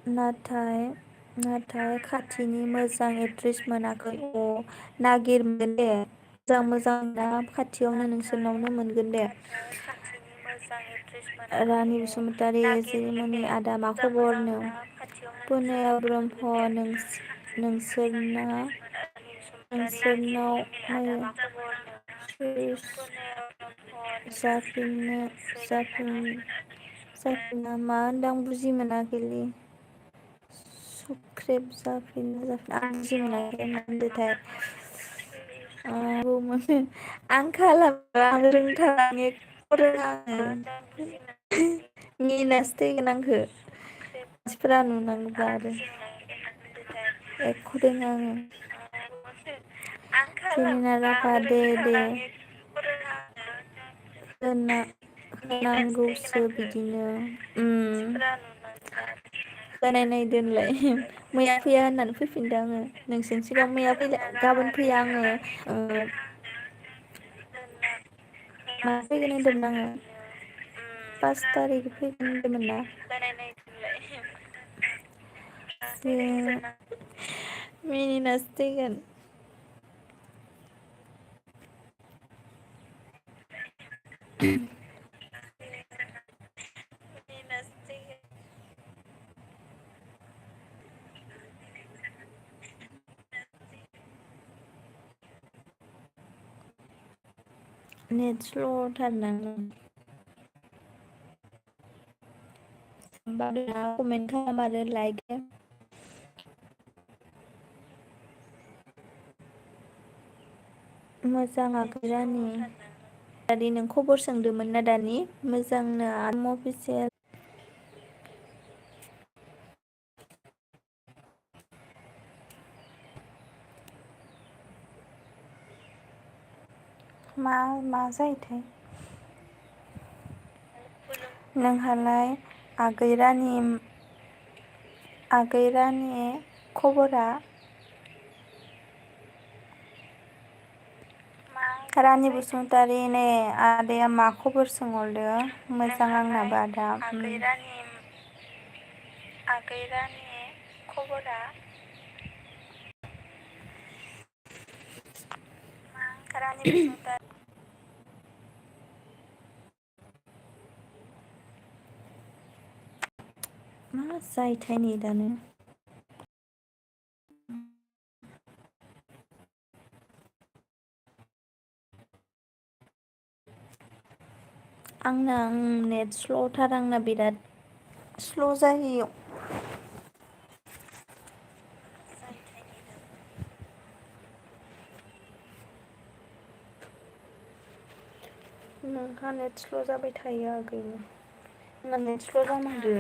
नाथाय खाथिनि मोजां एड्रेस मोनाखै अ नागिरगोन दे मोजां मोजां ना खाथियावनो नोंसोरनावनो मोनगोन दे रानि बसुमतारी जिरिमनि आदा मा खबरनो पुनेयाव ब्रह्म नोंसोरनाव जाफिना मा होनदों आं बुजि मोनाखैलै सुख्रेब जाफिन आं बुजि मोनाखै मा होनदोंथाय आं खालामो आं रोंथारा आं एख' रोङा आङो मिनिनासो थैगोन आंखो मानसिफोरा नुनांगौबा आरो एख' रोङा आङो जेनिना राभा दे होनांगौसो बिदिनो बानायनाय दोनलाय मैया फैया होननानै फैफिनदों आङो नोंसिनि सिगाङाव मैया गाबोन फैया आङो ओ मा फैगोन होनदोंमोन आङो 5 थारिख फैगोन होनदोंमोन ना मिनिनासो थैगोन नेट स्ल'थार ना कमेन्ट खालाम आरो लाइक मोजां आगै रानि दानि नों खबर सोंदोंमोन ना दानि मोजांनो अफिसियेल मा जायोथाय नोंहालाय आगै रानि खबरा रानि बसुमतारी नै आदाया मा खबर सोंहरदो मोजां आंनाबो आदा आगै रानि खबरा रानि बसुमतारी मा जायोथाय नेटानो आंना नेट स्ल'थार आंना बिराद स्ल' जायो नोंहा नेट स्ल' जाबाय थायो आगैनो आंना नेट स्ल' जामारदो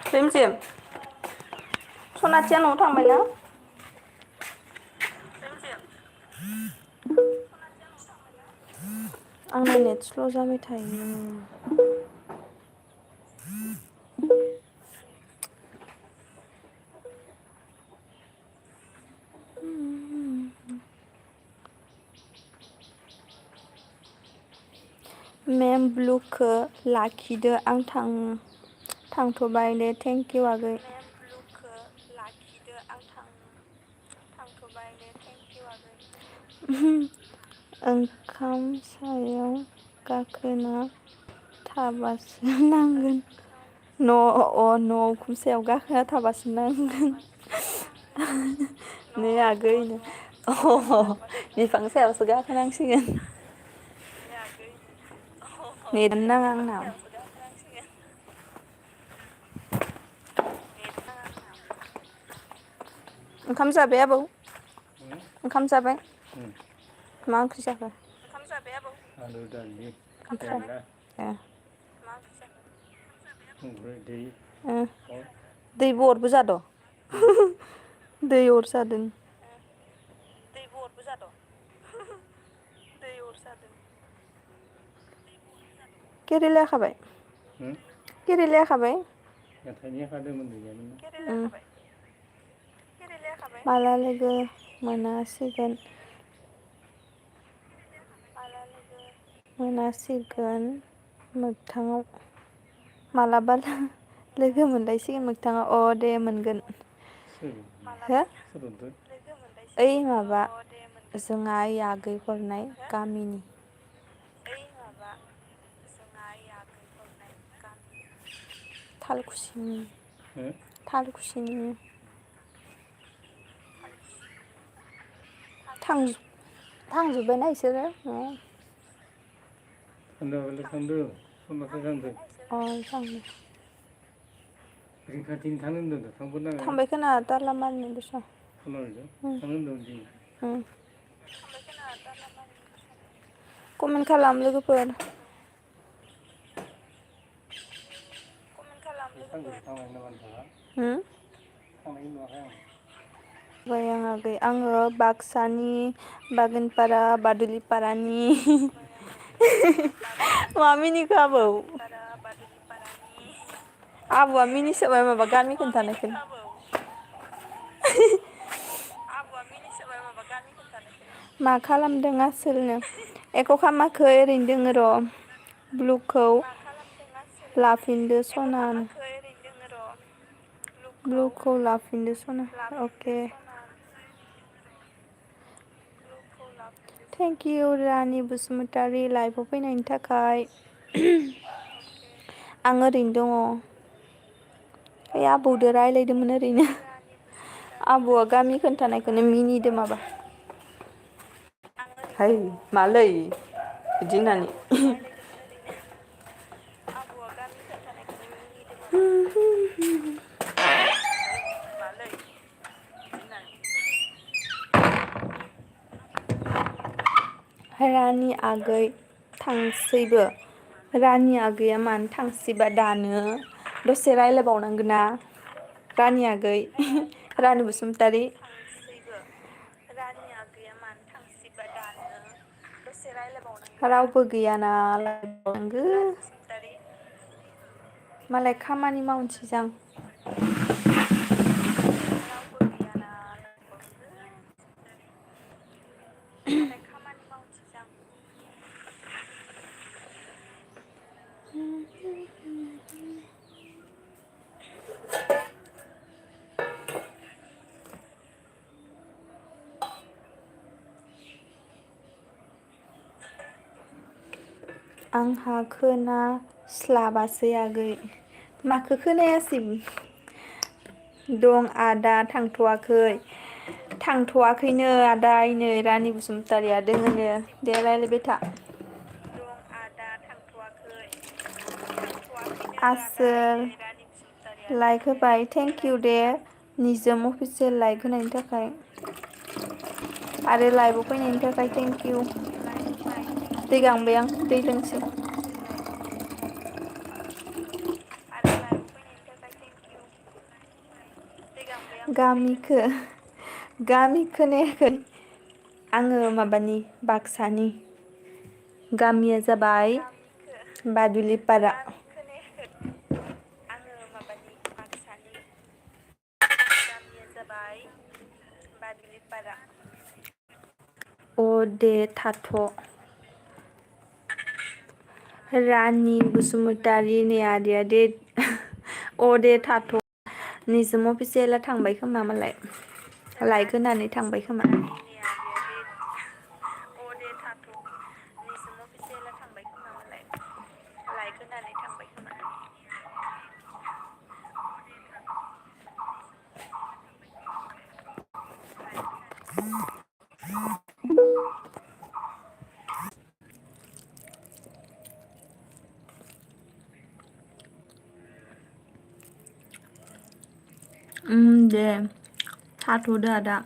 रिमजिम सनाथिया न'आव थांबाय ना? आंना नेट स्ल' जाबाय थायो। मेम ब्लुखौ लाखिदो आं थांथ'बाय दे थेंक इउ आगै। मेम ब्लुखौ लाखिदो आं थांथ'बाय दे थेंक इउ आगै। ओंखाम सायाव गाखोना थाबासो नांगोन। न' उखुम सायाव गाखोना थाबासो नांगोन। नै आगै बिफां सायावसो गाखोनांसिगोन। नेटानो नाङा आंना। ओंखाम जाबाय आबौ? ओंखाम जाबाय? मा ओंख्रि जाखो? ओंखाम जाबाय आबौ? आलु दालि केरेला। ए मा ओंख्रि जाखो? संख्रि दै। दैबो अरबो जाद'? दै अर जादों। दैबो अरबो जाद'? दै अर जादों। केरेला खाबाय? केरेला खाबाय? माला लोगो मोनसिगोन? मोनासिगोन मोगथाङाव। मालाबा लोगो मोनलायसिगोन मोगथाङाव अ दे मोनगोन। हो? ओइ माबा जोंहा ओइ आगै हरनाय गामिनि। थालखुसिनि। थालखुसिनि। थांजोब्बायना इसोरो न'आव। थांबाय खोमा तालामालिनि दस'। कमेन्ट खालाम लोगोफोर। आङो बाक्सानि बागानपारा बादुलिपारानि। मा मिनिखो आबौ? आबौआ मिनिसोबाय माबा गामि खोन्थानायखौ। मा खालामदों आसोलनो? एख' खालामाखै ओरैनो दोङो र'। ब्लुखौ लाफिनदो सनानो। ब्लुखौ लाफिनदो सना अके। थेंक इउ रानि बसुमतारी लाइभआव फैनायनि थाखाय। आं ओरैनो दङ। ओइ आबौदो रायज्लायदोंमोन ओरैनो। आबौआ गामि खोन्थानायखौनो मिनिदों माबा। है मालै बिदि होननानै। रानि आगै थांसैबो। रानि आगैया मानो थांसैबा दानो दसे रायज्लायबावनांगोन ना। रानि आगै रानि बसुमतारी। रावबो गैयाना रायलायबावनांगौ। मालाय खामानि मावनोसै जां। आंहा खोनास्लाबासै आगै। माखौ खोनायासै? दं आदा थांथ'वाखै। थांथ'वाखैनो आदा नै रानि बसुमतारिया दोङोनो दे रायज्लायबाय था। आसोल लाइक होबाय थेंक इउ दे। निजोम अफिसियेल लाइक होनायनि थाखाय। आरो लाइभआव फैनायनि थाखाय थेंक इउ। दै गांबाय आं दै लोंसै। गामिखो गामि खोनायाखै आङो माबानि बाक्सानि गामिया जाबाय बादुलिपारा आङो माबानि बाक्सानि गामिया जाबाय बादुलिपारा अ दे थाथ' रानि बसुमतारी नै आदाया दे अ दे थाथ' निजोम अफिसियेला थांबाय खोमा मालाय लाइक होनानै थांबाय खोमा अ दे थाथ' निजोम अफिसियेला थांबाय खोमा मालाय लाइक होनानै थांबाय खोमा दे थाथ'दो आदा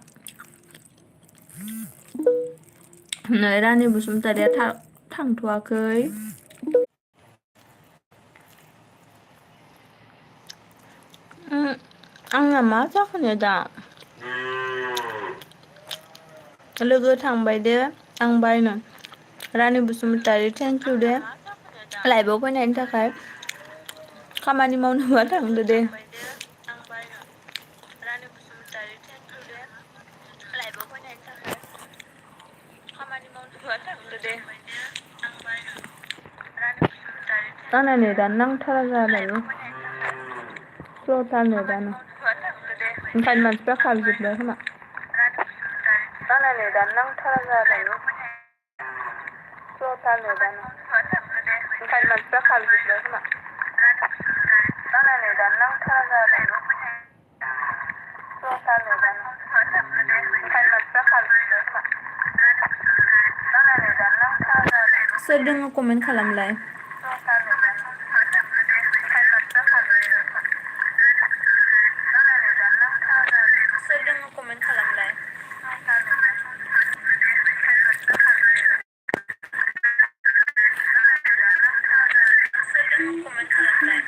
नै रानि बसुमतारिया थांथ'वाखै आंना मा जाखोनो दा लोगो थांबाय दे आं बायनो रानि बसुमतारी थेंक इउ दे लाइभआव फैनायनि थाखाय खामानि मावनोबा थांदो दे रानि बसुमतारी थेंक इउ दे लाइभआव फैनायनि थाखाय खामानि मावनोबा थांदो दे आंना नेटानो नांथारा जाबाय स्ल'थार नेटानो ओंखायनो मानसिफ्रा खारजोब्बाय खोमा आंना नेटानो नांथारा जाबाय स्ल'थार नेटानो ओंखायनो मानसिफ्रा खारजोब्बाय खोमा आंना नेटानो नांथारा जाबाय स्ल'थार नेटानो ओंखायनो मानसिफ्रा खारजोब्बाय खोमा आंना नेटानो नांथारा जाबाय सोर दङ कमेन्ट खालामलाय सोर दङ कमेन्ट खालामलाय कमेन्ट खालामलाय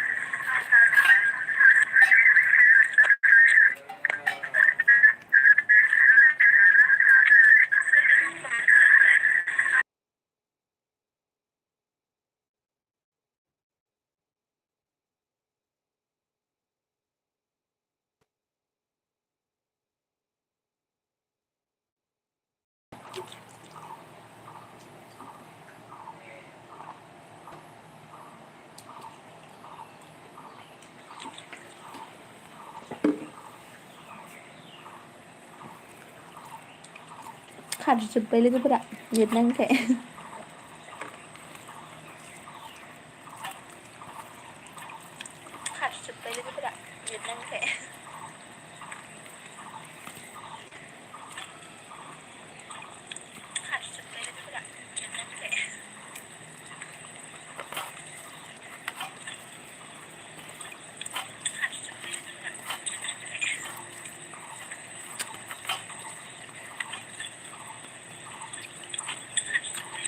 खारजोब्बाय लोगोफोरा नेट नाङिखाय खारजोब्बाय लोगोफोरा नेट नाङिखाय खारजोब्बाय लोगोफोरा नेट नाङिखाय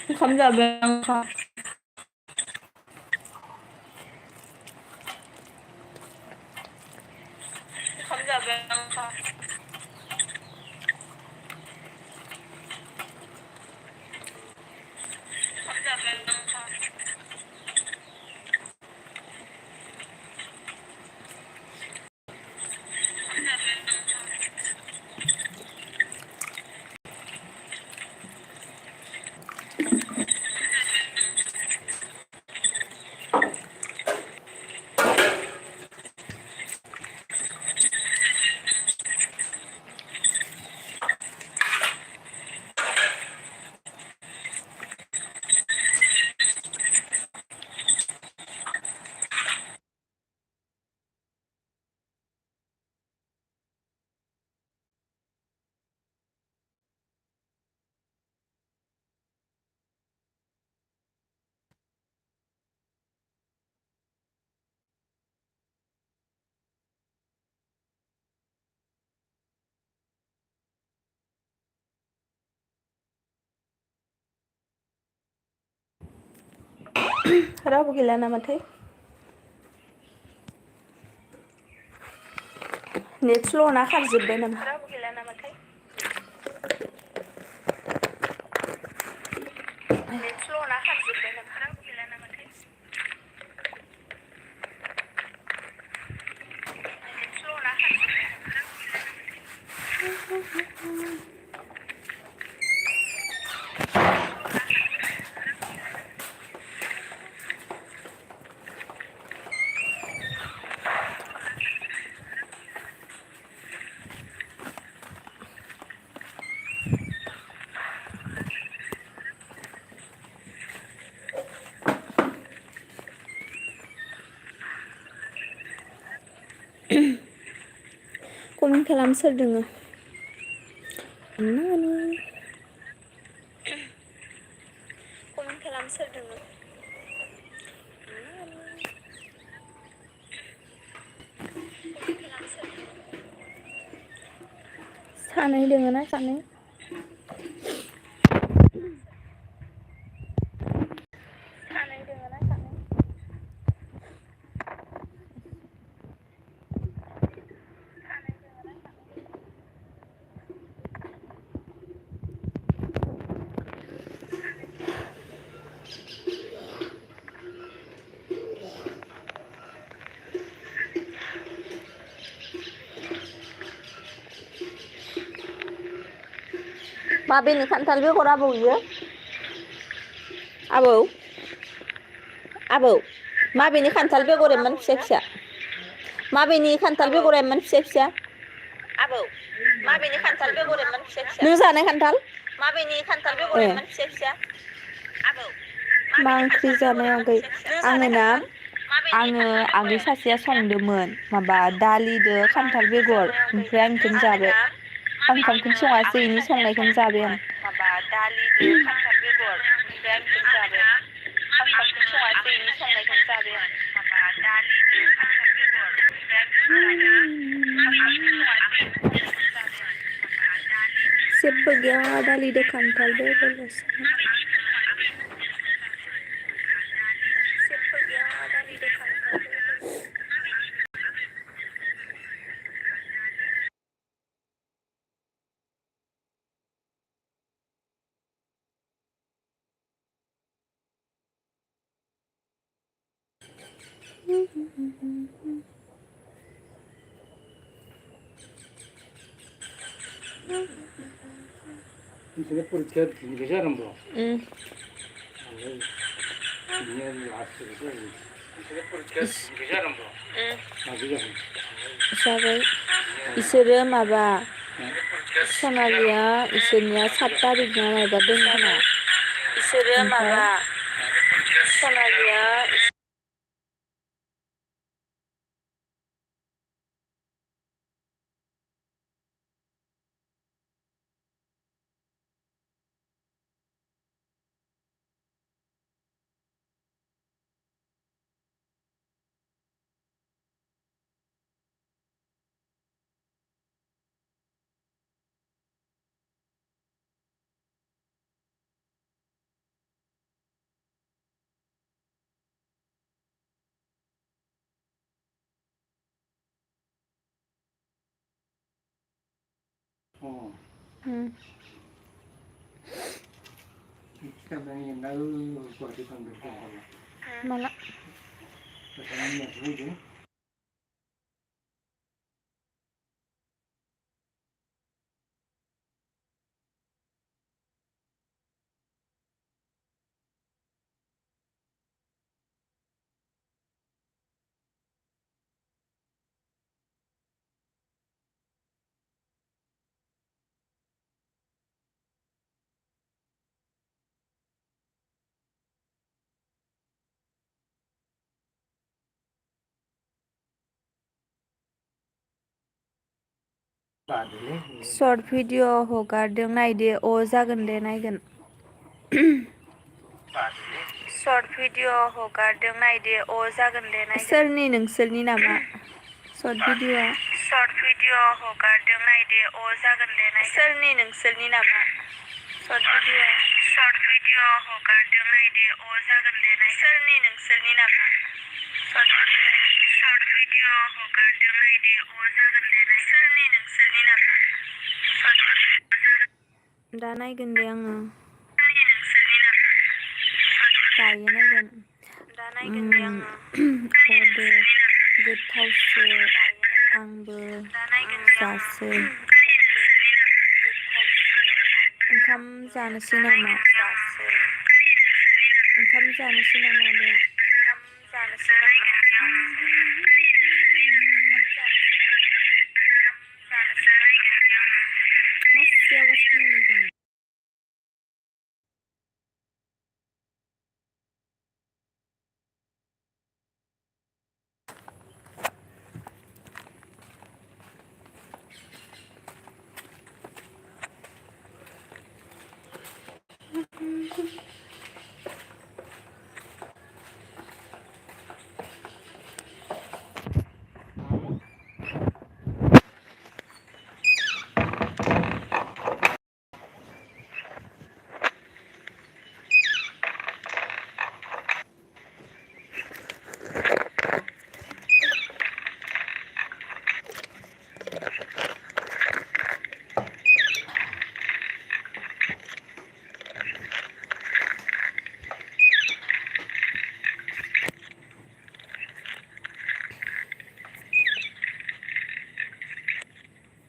ओंखाम जाबाय आं ओंखाम जाबाय आं ओंखाम जाबाय आं ओंखाम रावबो गैला नामाथाय नेट स्ल'ना खारजोब्बाय नामा रावबो गैला नामाथाय नेट स्ल'ना खारजोब्बाय नामा रावबो गैला नामाथाय नेट स्ल'ना खारजोब्बाय नामा रावबो गैला नामाथाय कमेन्ट खालाम सोर दोङो कमेन्ट खालाम सोर दोङो सानै दोङो ना सानै सानै दोङो ना सानै माबेनि खान्थाल बेगर आबौ इयो आबौ आबौ माबेनि खान्थाल बेगर एमान फिसा फिसा माबेनि खान्थाल बेगर एमान फिसा फिसा आबौ माबेनि खान्थाल बेगर एमान फिसा फिसा नों जानाय खान्थाल माबेनि खान्थाल बेगर एमान फिसा फिसा आबौ मा ओंख्रि जानाय आगै आङो ना आङो आगै सासेया संदोंमोन माबा दालिदो खान्थाल बेगर ओमफ्राय आं बेखौनो जाबाय आं ओंखामखौनो सङासै इनि संनायखौनो जाबाय आं माबा दालिदो खान्थाल बेगर ओमफ्राय आं बेखौनो जाबाय आं ओंखामखौनो सङासै इनि संनायखौनो जाबाय आं माबा दालिदो खान्थाल बेगर ओमफ्राय आं बेखौनो जाबाय आं ओंखामखौनो सङासै इनि संनायखौनो जाबाय आं माबा दालिदो जेबो गैया दालिदो खान्थाल बेगरल'सो जेबो गैया दालिदो खान्थाल बेगरल'सो
이제 뿌리켜 이거잖아 뭐.
जाबाय इसोरो माबा सनालिया इसोरनिया 7 तारिखना मायबा दं खोमा इसोरो माबा सनालिया माला सर्ट भिडिअ हगारदों नायदो अ जागोन दे नायगोन सर्ट भिडिअ हगारदों नायदो अ जागोन दे नायगोन सोरनि नोंसोरनि नामा सर्ट भिडिअ हगारदों नायदो अ जागोन दे नायगोन सोरनि नोंसोरनि नामा सर्ट भिडिअ हगारदों नायदो अ जागोन दे नायगोन सोरनि नोंसोरनि नामा सर्ट भिडिअ सर्ट भिडिअ हगारदों आइदि जागोन दे सोरनि नोंसोरनि नामा दा नायगोन दे आङो दायो नायगोन दा नायगोन दे आङो अ दे गोथावसो आंबो जासै ओंखाम जानोसै नामा ओंखाम जानोसै नामा दे ओंखाम जानोसै नामा मासे आवाज खोनायो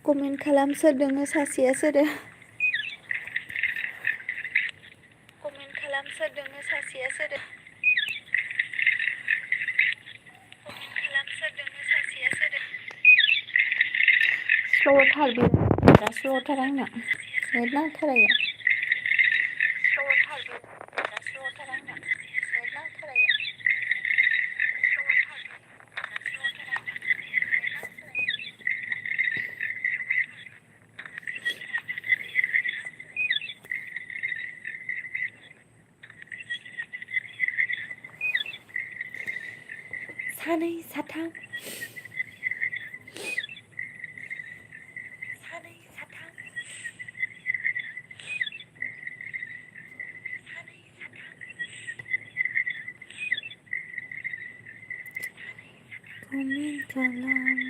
कमेन्ट खालाम सोर दोङो सासेया सोरो कमेन्ट खालाम सोर दोङो सासेया सोरो कमेन्ट खालाम सोर दोङो सासेया सोरो स्ल'थार बिराद स्ल'थार आंना नेट नांथाराया स्ल'थार बिराद स्ल'थार आंना नेट नांथाराया सानै साथाम सानै साथाम सानै साथाम कमेन्ट खालाम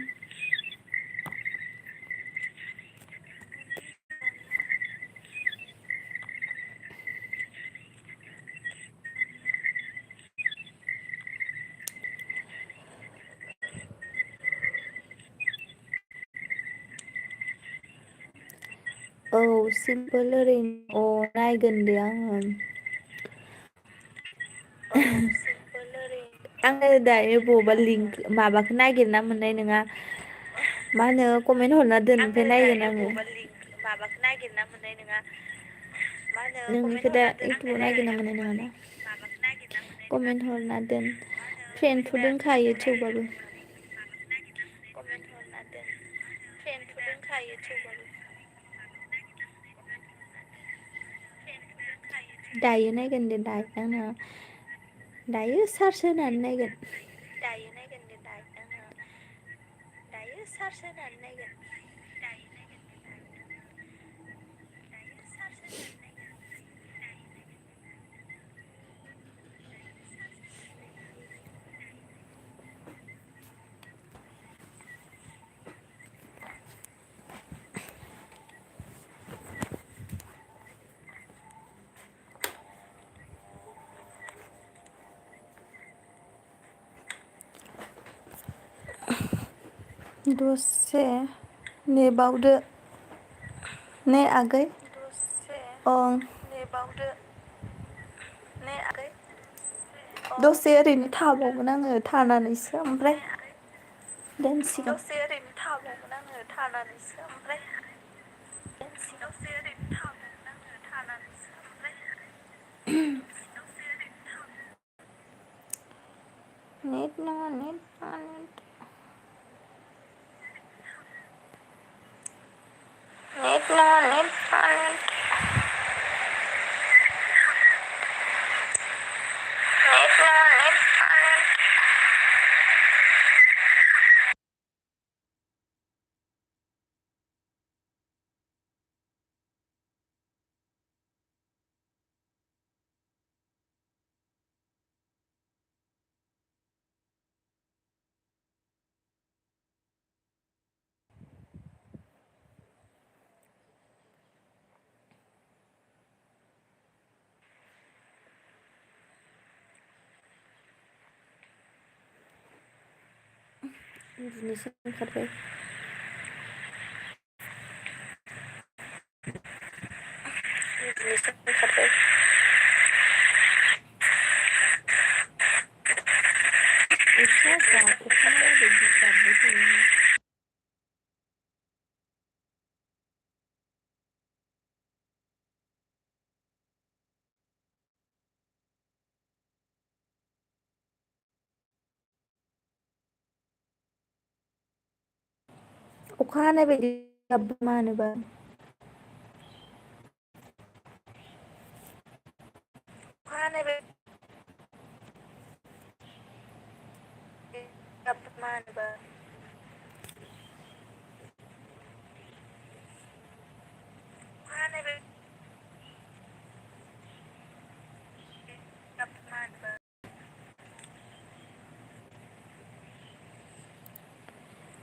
औ सिम्पोल ओरैनो अ नायगोन दे आङो आङो दायो बबावबा लिंक माबाखौ नागिरना मोननाय नङा मा होनो कमेन्ट हरना दोन ओमफ्राय नायगोन आङो माबाखौ नागिरना मोननाय नङा मा होनो नोंनिखौ दा इउटुबाव नागिरना मोननाय नङा ना कमेन्ट हरना दोन फ्रेन्डथ' दोनखायो थेवबाबो कमेन्ट हरना दोन फ्रेन्डथ' दोनखायो थेवबाबो दायो नायगोन दे दायो आङो दायो सार्च होनानै नायगोन दायो नायगोन दे दायो आङो दायो सार्च होनानै नायगोन दसे नेबावदो ने आगै ओं नेबावदो ने आगै दसे ओरैनो थाबावगोन आङो थानानैसो ओमफ्राय दोनसिगोन दसे ओरैनो थाबावगोन आङो थानानैसो ओमफ्राय दसे ओरैनो थाबावगोन आङो थानानैसो ओमफ्राय नेट नाङा नेट नाङा नेट नाङा नेट नाङा नेट उन्दुनोसो ओंखारबाय। उन्दुनोसो ओंखारबाय। अखा हानाय बायदि गाबबाय थायो। अखा हानाय बायदि गाबदों मानोबा। अखा हानाय बायदि गाबदों मानोबा। अखा हानाय बायदि गाबदों मानोबा।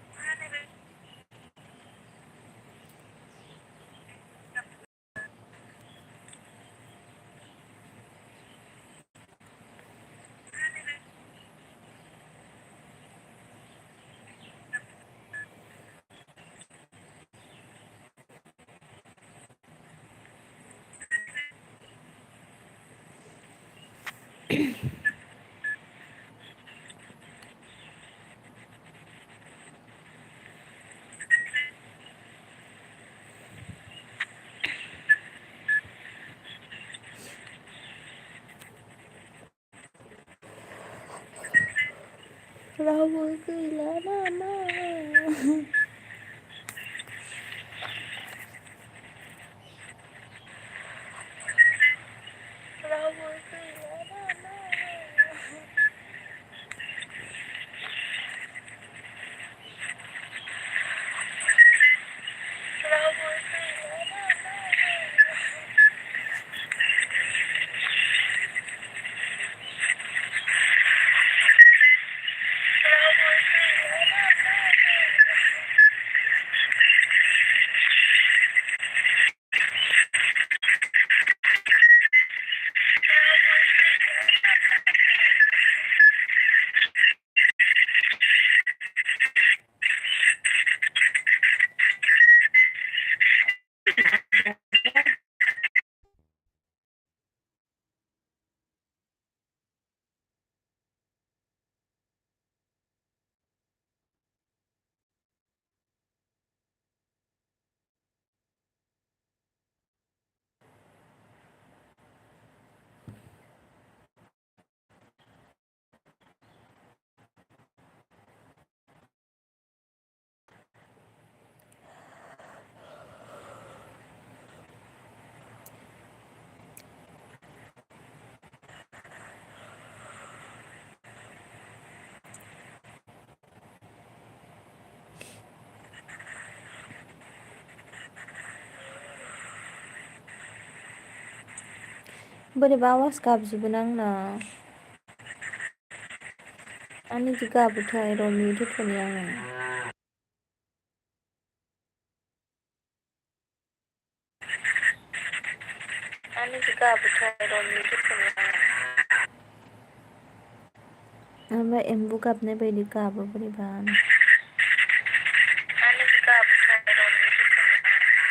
अखा हानाय बायदि रावबो गैला नामा? रावबो गैला नामा? रावबो गैला नामा? रावबो गैला नामा? बोरैबा आवाज गाबजोबो ना आंना। आंनि जि गाबोथाय र' मिउट होथ'नि आङो। आंनि जि गाबोथाय र' मिउट होथ'नि आङो। माबा एम्बु गाबनाय बायदि गाबो बोरैबा। आंनि जि गाबोथाय र' मिउट होथ'नि आङो।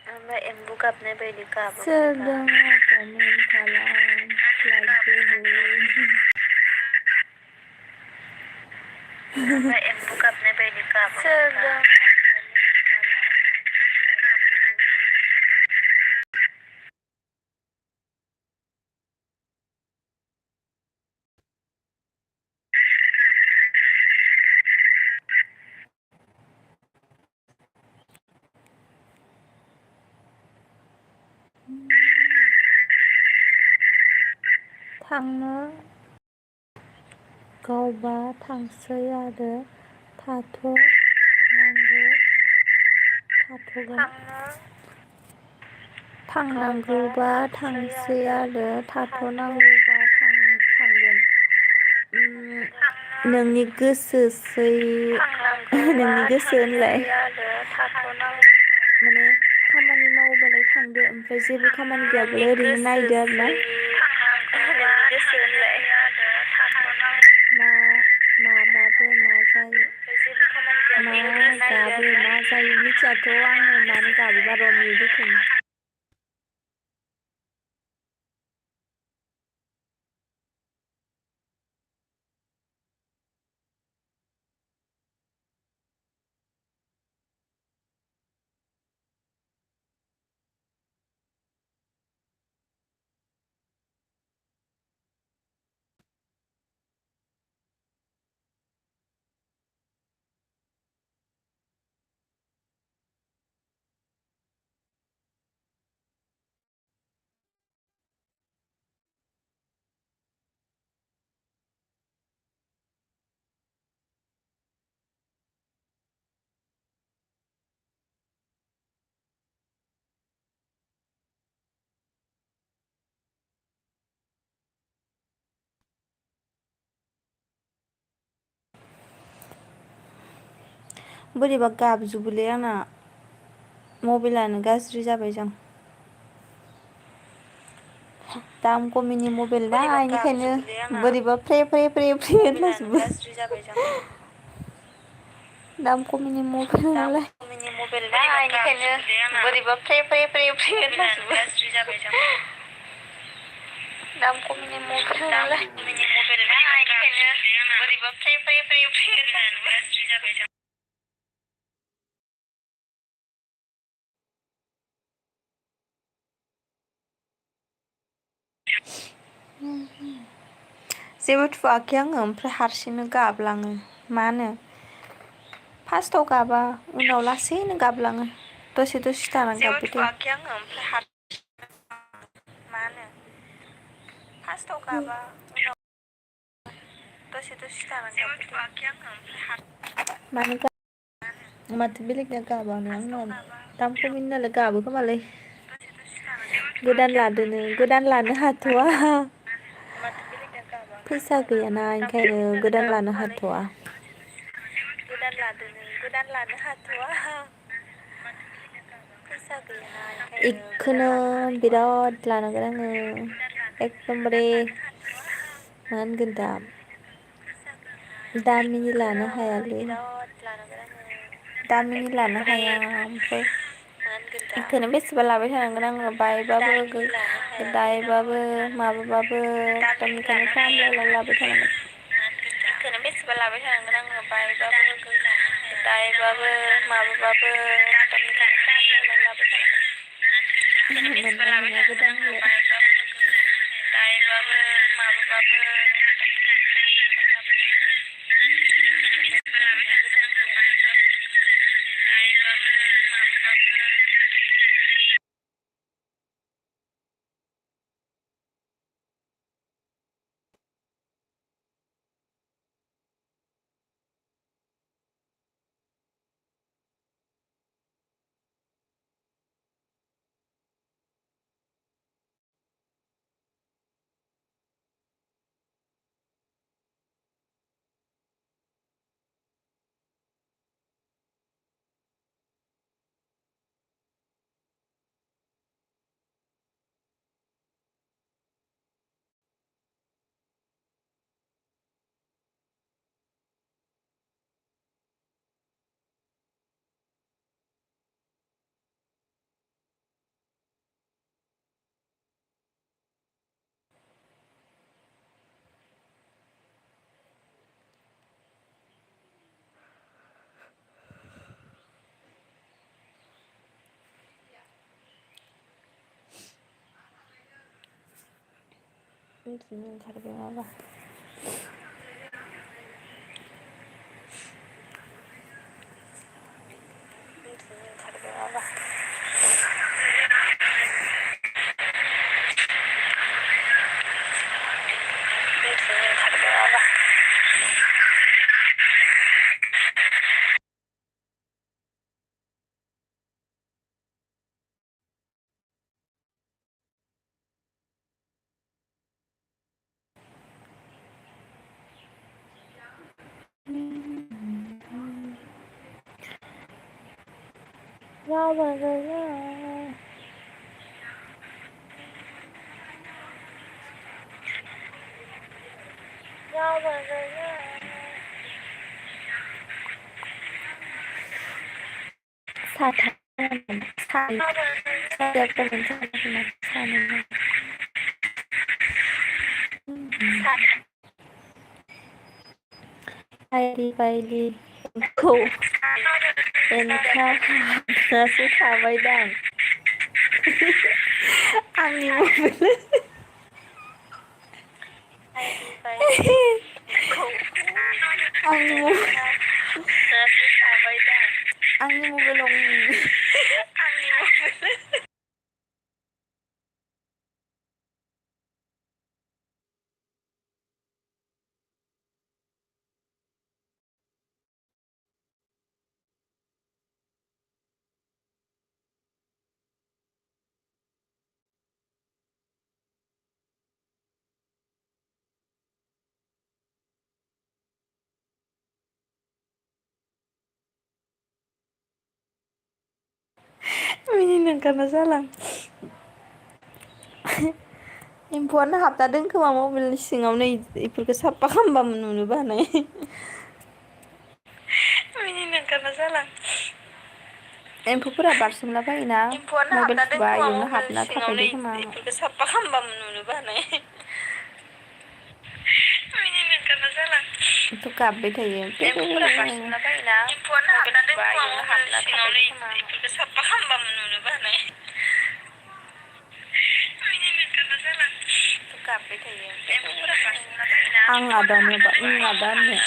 माबा एम्बु गाबनाय बायदि गाबो। सोर दङ कमेन्ट खालाम लाइकबो हो। माबा एम्बु गाबनाय बायदि गाबो। सोर दङ थांनो गावबा थांसै आरो थाथ'नांगौ थाथ'गोन। थांनांगौबा थांसै आरो थाथ'नांगौबा थांगोन। नोंनि गोसोसै नोंनि गोसो होनलाय। माने खामानि मावोबालाय थांदो ओमफ्राय जेबो खामानि गैयाबालाय ओरैनो नायदो आरोना। नोंनि गोसो होनलाय। मिथियाथ' आङो मानो गाबोबा र' मिउट होगोन बोरैबा गाबजोबोलै आंना मबाइलानो गाज्रि जाबाय जां दाम खमिनि मबाइल ना इनिखायनो बोरैबा फ्रे फ्रे फ्रे फ्रे होनलाजोबो दाम खमिनि मबाइल नालाय इनिखायनो बोरैबा फ्रे फ्रे फ्रे फ्रे होनलाजोबो दाम खमिनि मबाइल नालाय इनिखायनो बोरैबा फ्रे फ्रे फ्रे फ्रे होनलाजोबो जेबो थुवाखै आङो ओमफ्राय हारसिंनो गाबलाङो मा होनो फार्स्टआव गाबा उनाव लासैनो गाबलाङो दसे दसे थाना गाबबाय थायो आङो ओमफ्राय मा होनो फार्स्टआव गाबा उनाव दसे दसे थाना गाबबाय थायो माथो बेलेगनिया गाबानो आंना दाम खमिनि नालाय गाबो खोमालै गोदान लादोनो गोदान लानो हाथ'वा फैसा गैयाना ओंखायनो गोदान लानो हाथ'वा गोदान लानो हाथ'वा इखौनो बिराद लानांगोन आङो एकदमबारे मा होनगोन दा दामिनि लानो हायालै दामिनि लानो हाया ओमफ्राय बेखौनो बेसेबा लाबाय थानांगोन आङो बायबाबो दायबाबो माबाबाबो एकदम बेखौनो सामलायना लाबाय थानांगोन बेखौनो बेसेबा लाबाय थानांगोन आङो बायबाबो दायबाबो माबाबाबो एकदम बेखौनो सामलायना लाबाय थानांगोन दायबाबो माबाबाबो उन्दुनो ओंखारबाय माबा साथाम सानै बायदि बायदि एम्फौ एनखा हाबनासो थाबायदां आंनि मबाइल आंनि मबाइलाव मिनिनो ओंखारना जालां एम्फौआनो हाबना दोनखोमा मबाइलनि सिङावनो इफोरखौ साफा खालामबा नुनोबो हानाय मिनिनो ओंखारना जालां एम्फौफोरा बारसोमला बायोना मबाइल थुबा इयावनो हाबना थाफैदो खोमा इफोरखौ साफा खालामबा नुनोबो हानाय मिनिनो ओंखारना जालां थ' गाबबाय थायो एम्फौफोरा बारसोमला बायोना मबाइल थुबा इयावनो हाबना थाफैदो खोमा इफोरखौ साफा खालामबा नुनोबो हानाय गाबबाय थायो एम्फौफोरा बारसोमला बायोना आं आदानो बा आदा होननो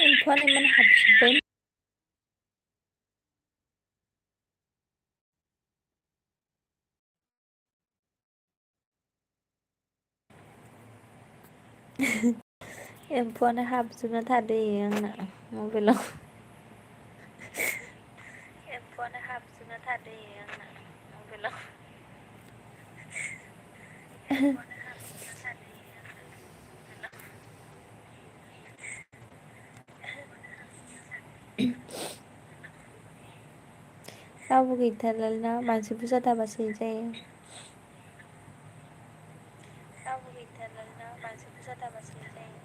एम्फौआनो इमान हाबजोब्बाय एम्फौआनो हाबजोबना थादो आंना मबाइलाव एम्फौआनो हाबजोबना थादो आंना मबाइलाव रावबो गैथारलाना मानसि बुरजा थाबासो जायो रावबो गैथारलाना मानसि बुरजा थाबासो जायो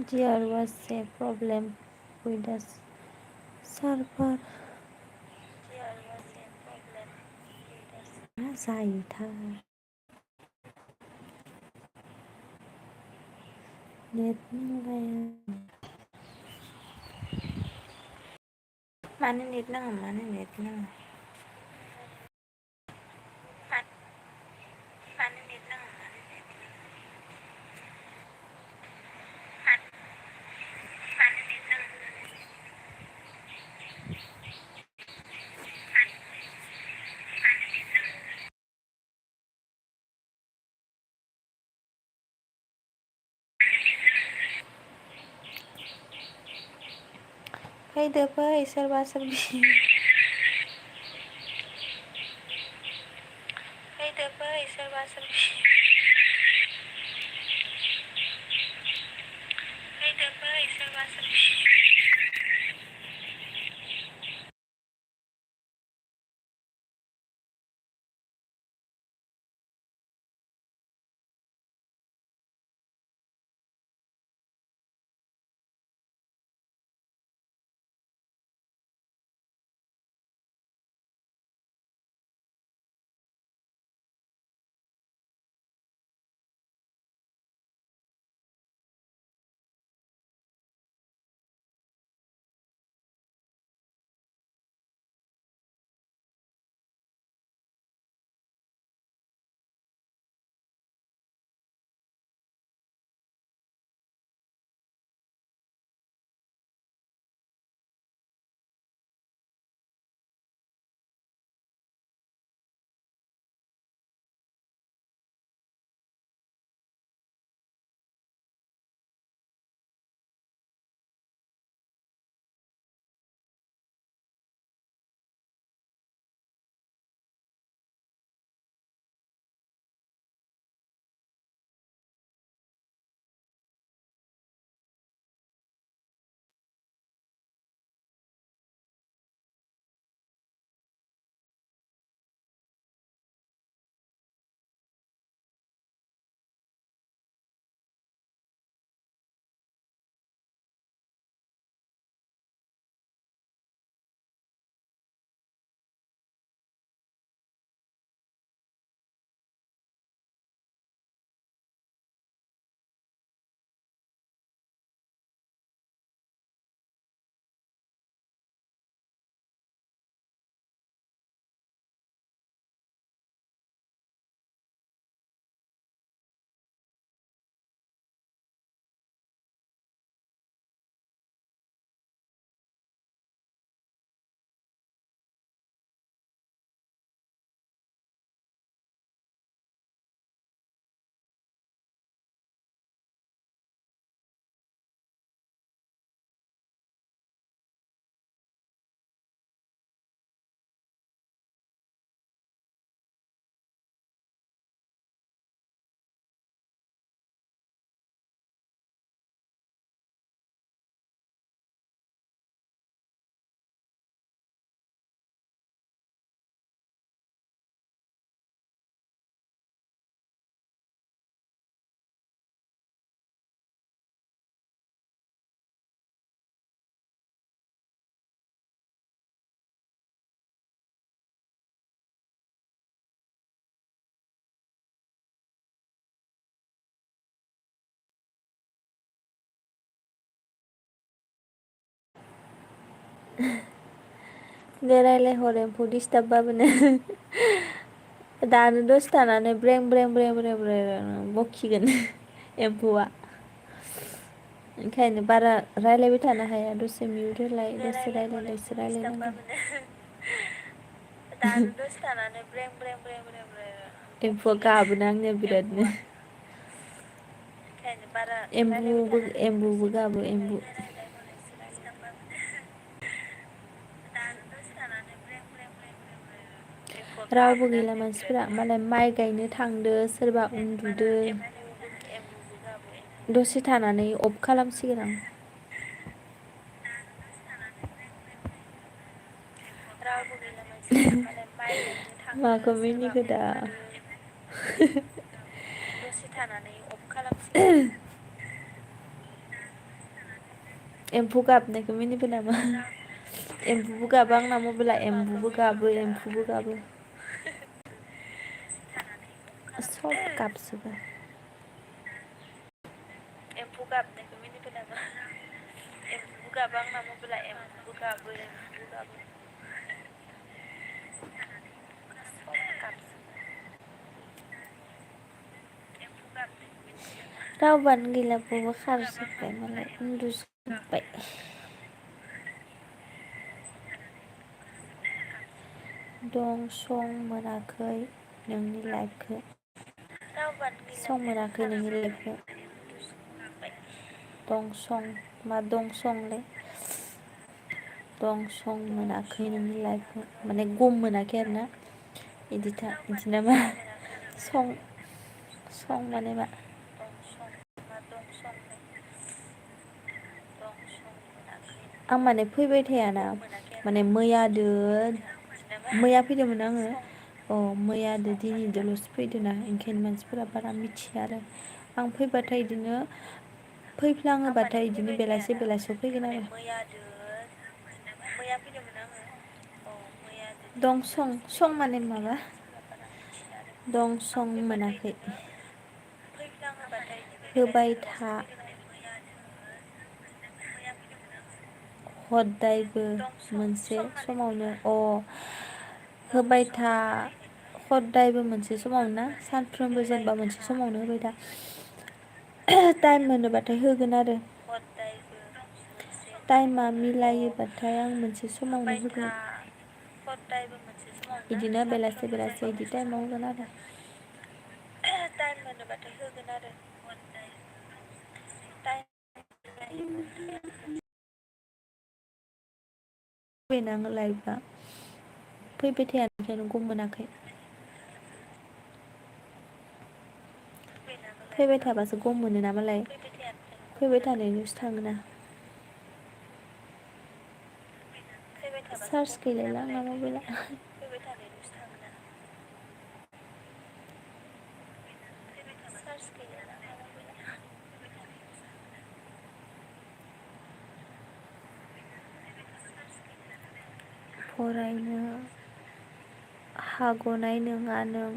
There was a problem with the server. मा जायोथाय नेट नांलाया मानो नेट नाङा फैदो फै सोरबा सोरबि फैदो फै सोरबा सोरबि दे रायलायहर एम्फौ दिसटाबबाबोनो दानो दसे थानानै ब्रें ब्रें ब्रें ब्रें ब्रें बखिगोन एम्फौआ ओंखायनो बारा रायलायबाय थानो हाया दसे मिउट होलाय दसे रायलाय दसे रायलायनांगौ दानो दसे थानानै ब्रें ब्रें ब्रें ब्रें ब्रें एम्फौआ गाबोना आंनिया बिरादनो एम्बुबो गाबो एम्बु रावबो गैला मानसिफोरा मालाय माइ गायनो थांदो सोरबा उन्दुदो दसे थानानै अफ खालामसिगोन आं माखौ मिनिखो दा दसे थानानै अफ खालामसिगोन एम्फौ गाबनायखौ मिनिबाय नामा एम्बुबो गाबो आंना मबाइला एम्बुबो गाबो एम्फौबो गाबो सब गाबजोबो एम्फौ गाबनायखौ मिनिबाय नामा एम्बुबो गाबो आंना मबाइला एम्बुबो गाबो एम्फौबो गाबो सब गाबजोबो रावबोआनो गैला बयबो खारजोब्बाय मालाय उन्दुजोब्बाय दं सं मोनाखै नोंनि लाइफखौ सम मोनाखै नोंनि लाइफखौ दं सं मा दं संलै दं सं मोनाखै नोंनि लाइफखौ माने गम मोनाखै आरोना बिदिना मा सं माने मा आं माने फैबाय थायाना माने मैया फैदोंमोन आङो अ मैयादो दिनैदोल'सो फैदोंना ओंखायनो मानसिफोरा बारा मिथिया आरो आं फैबाथाय बिदिनो फैफ्लाङोबाथाय बिदिनो बेलासे बेलासियाव फैगोन आरो दं सं माने माबा दं सं मोनाखै होबाय था हदायबो मोनसे समावनो होबाय था हदायबो मोनसे समावनो ना सानफ्रोमबो जेनेबा मोनसे समावनो होबाय था टाइम मोनोबाथाय होगोन आरो टाइमा मिलायोबाथाय आं मोनसे समावनो होगोन बिदिनो बेलासे बेलासे बिदि टाइमाव होगोन आरो टाइम मोनोबाथाय होगोन आरो फैनो आङो लाइफआ फैबाय थायाखायनो गम मोनाखै फैबाय थाबासो गम मोनो ना मालाय फैबाय थानायजोंसो थाङोना चार्ज गैलायला आंना मबाइला फरायनो हाग'नाय नङा नों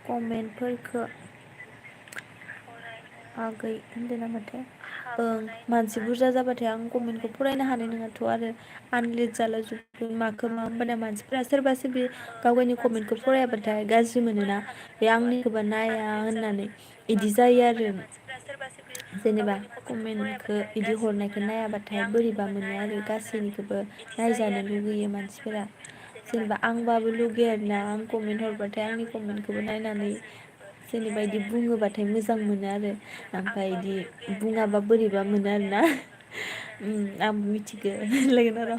कमेन्टफोरखौ आगै होनदों नामाथाय ओं मानसि बुरजा जाबाथाय आं कमेन्टखौ फरायनो हानाय नङाथ' आरो आनलिट जाला जोबगोन माखौ मा होनबाना मानसिफोरा सोरबा सोरबि गाव गावनि कमेन्टखौ फरायाबाथाय गाज्रि मोनोना बे आंनिखौबा नाया होननानै बिदि जायो आरो जेनेबा कमेन्टखौ बिदि हरनायखौ नायाबाथाय बोरैबा मोनो आरो गासैनिखौबो नायजानो लुगैयो मानसिफोरा जेनेबा आंबाबो लुगैयो आरोना आं कमेन्ट हरबाथाय आंनि कमेन्टखौबो नायनानै जेनेबा बिदि बुङोबाथाय मोजां मोनो आरो ओमफ्राय बिदि बुङाबा बोरैबा मोनो आरोना आंबो मिथिगौ होनलायगोन आरो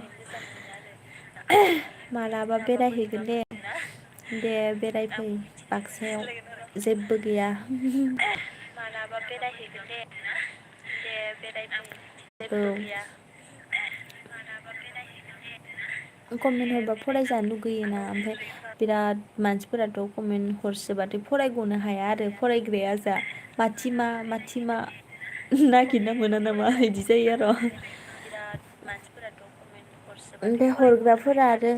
मालाबा बेरायहैगोन दे बेरायफै बाक्सायाव जेबो गैया मालाबा बेरायहैगोन दे बेरायफै जेबो गैया कमेन्ट हरबा फरायजानो लुगैयोना ओमफ्राय बिराद मानसिफोराथ' कमेन्ट हरसोबाथाय फरायग'नो हाया आरो फरायग्राया जा माथिमा माथिमा नागिरना मोना नामा बिदि जायो आरो ओमफ्राय हरग्राफोरा आरो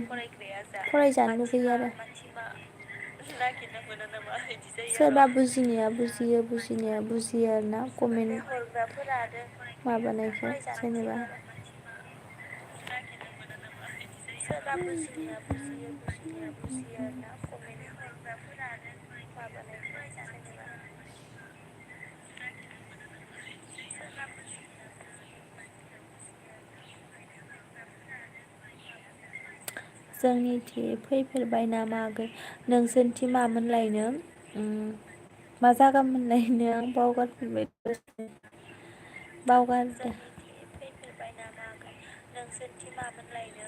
फरायजानो लुगैयो आरो सोरबा बुजिनाया बुजियो बुजिनाया बुजियो आरोना कमेन्ट माबानायखौ जेनेबा सोरबा बुजिनाया बुजियो बुजिनाया बुजियो ना कमेन्ट हरग्राफोरानो माबानायखौ जेनेबा जोंनिथि फैफेरबाय ना मागो नोंसोरनिथि मामोनलायनो मा जागा मोनलायनो आं बावगारफिनबाय बावगारदो फैफेरबाय ना मागो नोंसोरनिथि मामोनलायनो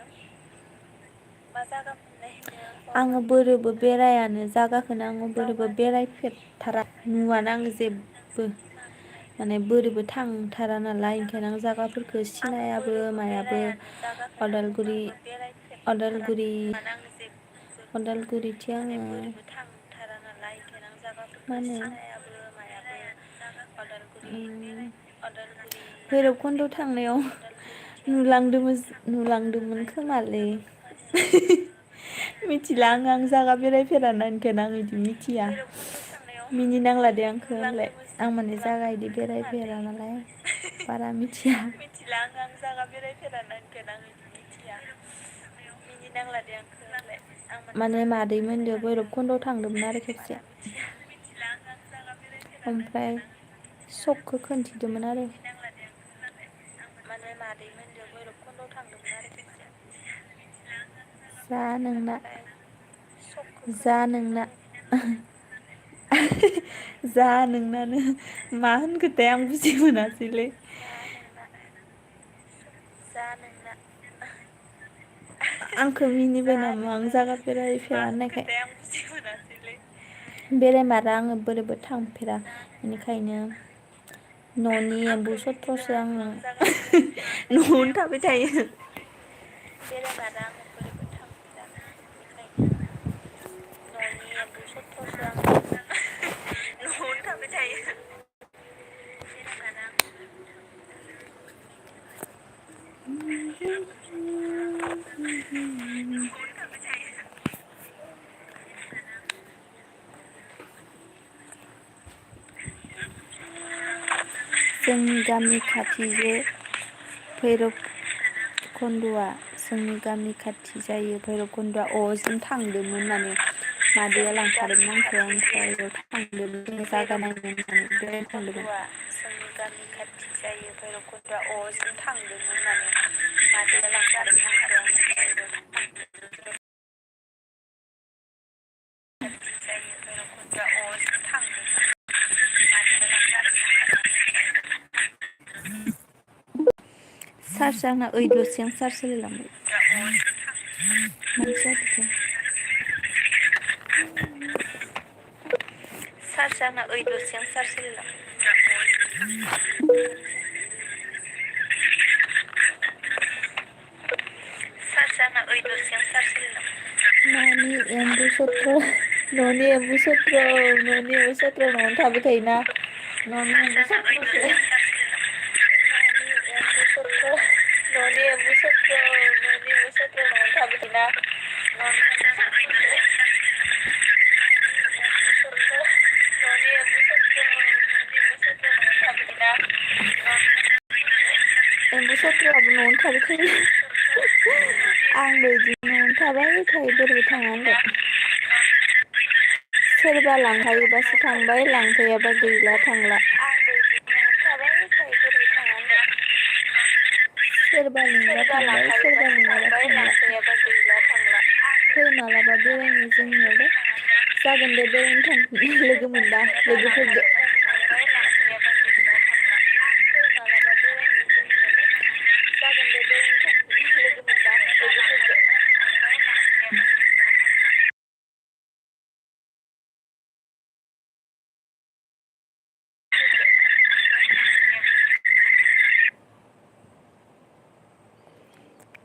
मा जागा मोनलायनो आङो बोरोबो बेरायानो जागाखौनो आङो बोरोबो बेरायफेरथारा नुवानो आङो जेबो माने बोरैबो थांथारा नालाय ओंखायनो आं जागाफोरखौ सिनायाबो मायाबो अदालगुरिथि आङो मा होनो भैरबखुन्द थांनायाव नुलांदोंमोन खोमालै मिथिला आं जागा बेरायफेराना ओंखायनो आं बिदि मिथिया मिनि नांला दे आंखौ होनलाय आं माने जागा बिदि बेरायफेरा नालाय बारा मिथिया आं जागा बेरायफेराना ओंखायनो आं बिदि मिथिया मिनिनांला दे आंखौ होनलाय माने मादै मोनदो भैरबखुन्दआव थांदोंमोन आरो खेबसे ओमफ्राय सकखौ खोन्थिदोंमोन आरो माने मादै मोनदो भैरबखुन्दआव थांदोंमोन आरो खेबसे जा नोंनानो मा होनखोथाय आं बुजि मोनासैलै आंखौ मिनिबाय नामा आं जागा बेरायफेरा होननायखाय बेरायमारा आङो बोरैबो थांफेरा बेनिखायनो न'नि एम्बु सथ्रसो आङो न'आवनो थाबाय थायो बेरायमारा आङो बोरैबो थांफेरा बेनिखायनो न'नि एम्बु सथ्रसो आङो न'आवनो थाबाय थायो जोंनि गामि खाथिजो भैरबखुन्दआ जोंनि गामि खाथि जायो भैरबखुन्दआ जों थांदोंमोन माने मादैया लांफादोंमोन आंखौ ओमफ्राय बेयाव थांदोंमोन जागा नायनो होननानै बेरायनो थांदोंमोन जोंनि गामि खाथि जायो भैरबखुन्दआ जों थांदोंमोन माने मादैया लांफादोंमोन आंखौ ओमफ्राय बेयाव चार्जआ आंना 8ल'सै आं चार्ज होलायलांबाय मानोथो जाखोथाय चार्जआ आंना 8ल'सै आं चार्ज होलायलांबाय न'नि एम्बु सत्र न'आवनो थाबाय थायोना न'नि एम्बु सत्रसो एम्बु सत्रआबो न'आवनो थाबाय थायो आंबो बिदिनो न'आवनो थाबाय थायो बोरैबो थाङा होनलाय सोरबा लांफायोबासो थांबाय लांफैयाबा गैला थांला सोरबा लिंबा थांबाय सोरबा लिङाबा थांला फै मालाबा बेरायनो जोंनियाव दे जागोन दे बेरायनो थां लोगो मोनबा लोगोफोरदो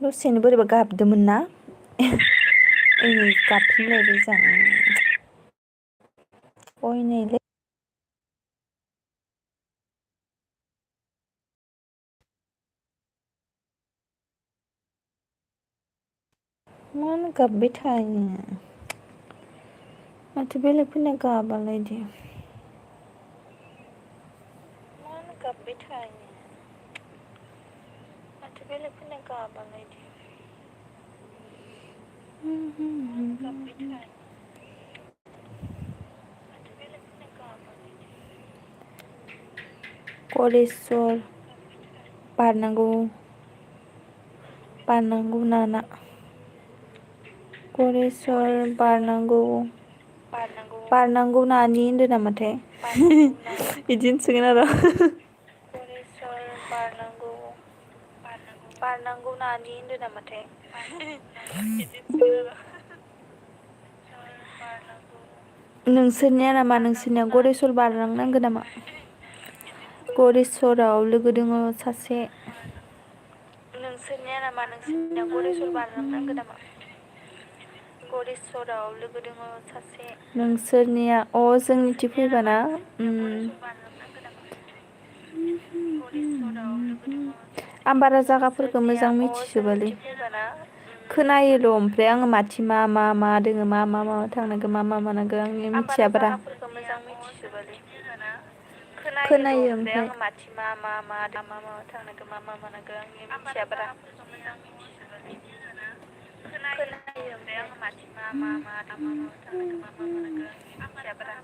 दसेनो बोरैबा गाबदोंमोन ना गाबफिनलायबाय जा अयनायलै मानो गाबबाय थायो माथो बेलेगफोरना गाबालाय इदि मानो गाबबाय थायो माथो बेलेगफोरना गाबालाय इदि गरेस्वर बारनांगौ नाना गरेस्वर बारनांगौ नानि होनदों नामाथाय बिदिनो सोगोन आरो गरेस्वर बारनांगौ नानि होनदों नामाथाय नोंसोरनिया नामा नोंसोरनिया गरेस्वर बारलांनांगौ नामा गरेस्वराव लोगो दङ सासे नोंसोरनिया नामा नोंसोरनिया गरेस्वर बारलांनांगौ नामा गरेस्वराव लोगो दङ सासे नोंसोरनिया जोंनिथिं फैबाना आं बारा जागाफोरखौ मोजां मिथिजोबालै खोनायोल' ओमफ्राय आङो माथिं मा दोङो मा थांनांगौ मा मानांगौ आं मिथिया बारा खोनायो ओमफ्राय आङो माथिं मा थांनांगौ मा मानांगौ आं मिथिया बारा खोनायो ओमफ्राय आङो माथिं मा थांनांगौ मा मानांगौ आं मिथिया बारा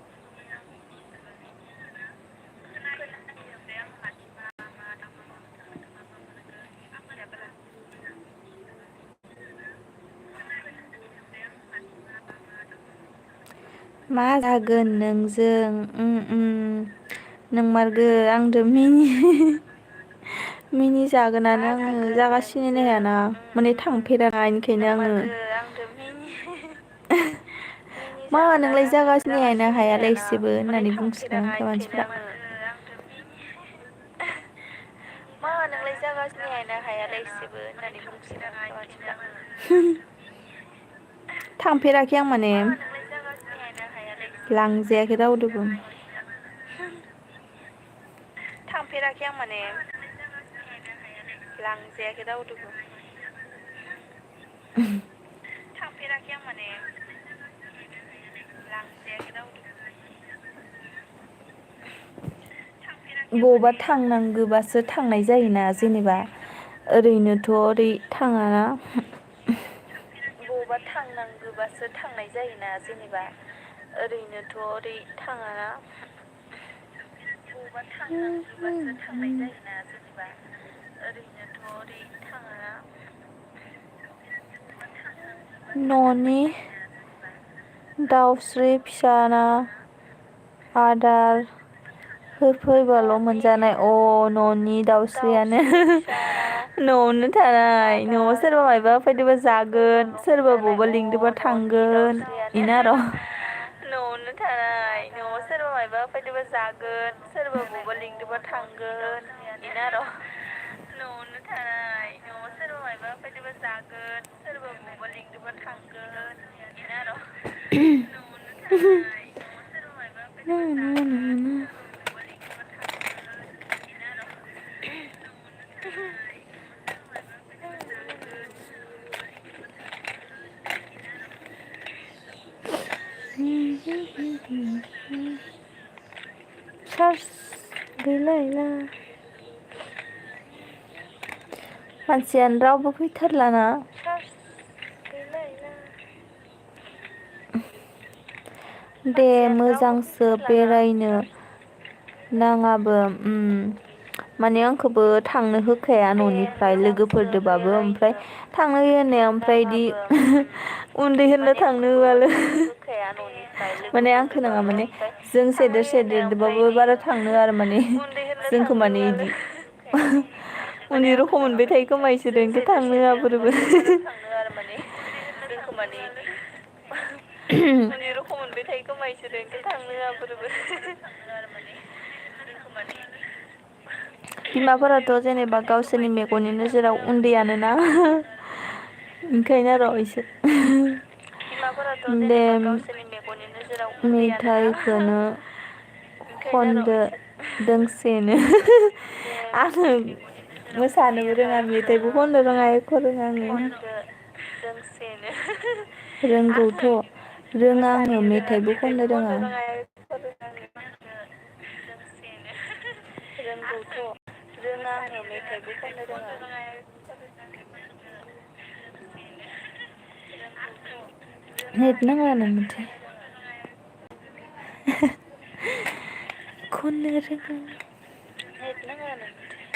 मा जागोन नोंजों नोंमारगो आंजों मिनि जागोनानो आङो जागा सिनायनो हायाना माने थांफेराना इनिखायनो आङो मा नोंलाय जागा सिनायनो हायालाय एसेबो होननानै बुंसिगोन आंखौ मानसिफ्रा मा नोंलाय जागा सिनायनो हायालाय एसेबो होननानै बुंसिगोन आंखौ मानसिफ्रा थांफेराखै आं माने लांजायाखै रावदोबो थांफेराखै आं माने लांजायाखै रावदोबो थांफेराखै आं माने लांजायाखै रावदोबो बबावबा थांनांगौबासो थांनाय जायोना जेनेबा ओरैनोथ' ओरै थाङाना बबावबा थांनांगौबासो थांनाय जायोना जेनेबा ओरैनोथ' ओरै थाङाना बबावबा थांनांगौबासो थांनाय जायोना जेनेबा ओरैनोथ' ओरै थाङाना न'नि दाउस्रि फिसाना आदार होफैबाल' मोनजानाय न'नि दाउस्रियानो न'आवनो थानाय न'आव सोरबा मायबा होफैदोंबा जागोन सोरबा बबावबा लिंदोंबा थांगोन बेनो आरो न'आवनो थानाय न'आव सोरबा मायबा होफैदोंबा जागोन सोरबा बबावबा लिंदोंबा थांगोन बेनो आरो न'आवनो थानाय न'आव सोरबा मायबा होफैदोंबा जागोन सोरबा बबावबा लिंदोंबा थांगोन बेनो आरो न'आवनो थानाय न'आव सोरबा मायबा होफैदोंबा जागोन सोरबा बबावबा लिंदोंबा थांगोन बेनो आरो न'आवनो थानाय न'आव सोरबा मायबा होफैदोंबा जागोन सोरबा बबावबा लिंदोंबा थांगोन बेनो आरो चार्ज गैलायला मानसियानो रावबो फैथारलाना दे मोजांसो बेरायनो नाङाबो माने आंखौबो थांनो होखाया न'निफ्राय लोगोफोरदोबाबो ओमफ्राय थांनो होयो होननाया ओमफ्राय बिदि उन्दै होननो थांनो होआलै माने आंखौ नङा माने जों सेदेरदोबाबो बारा थांनो आरो माने जोंखौ माने इदि उन्दै रखम मोनबाय थायो खोमा इसोरो ओंखायनो थांनो होआ बोरोबो उन्दै रखम मोनबाय थायो खोमा इसोरो ओंखायनो थांनो होआ बोरोबो बिमाफोराथ' जेनेबा गावसोरनि मेगननि नोजोराव उन्दैयानोना ओंखायनो आरो इसोर दे मेथाइखौनो खनदो दोंसेनो आङो मोसानोबो रोङा मेथाइबो खननो रोङा एख' रोङा आङो रोंगौथ' रोङा आङो मेथाइबो खननो रोङा रोंगौथ' रोङा आङो मेथाइबो खननो रोङा नेट नाङा नामाथाय खननो रोङा नेट नाङा नामाथाय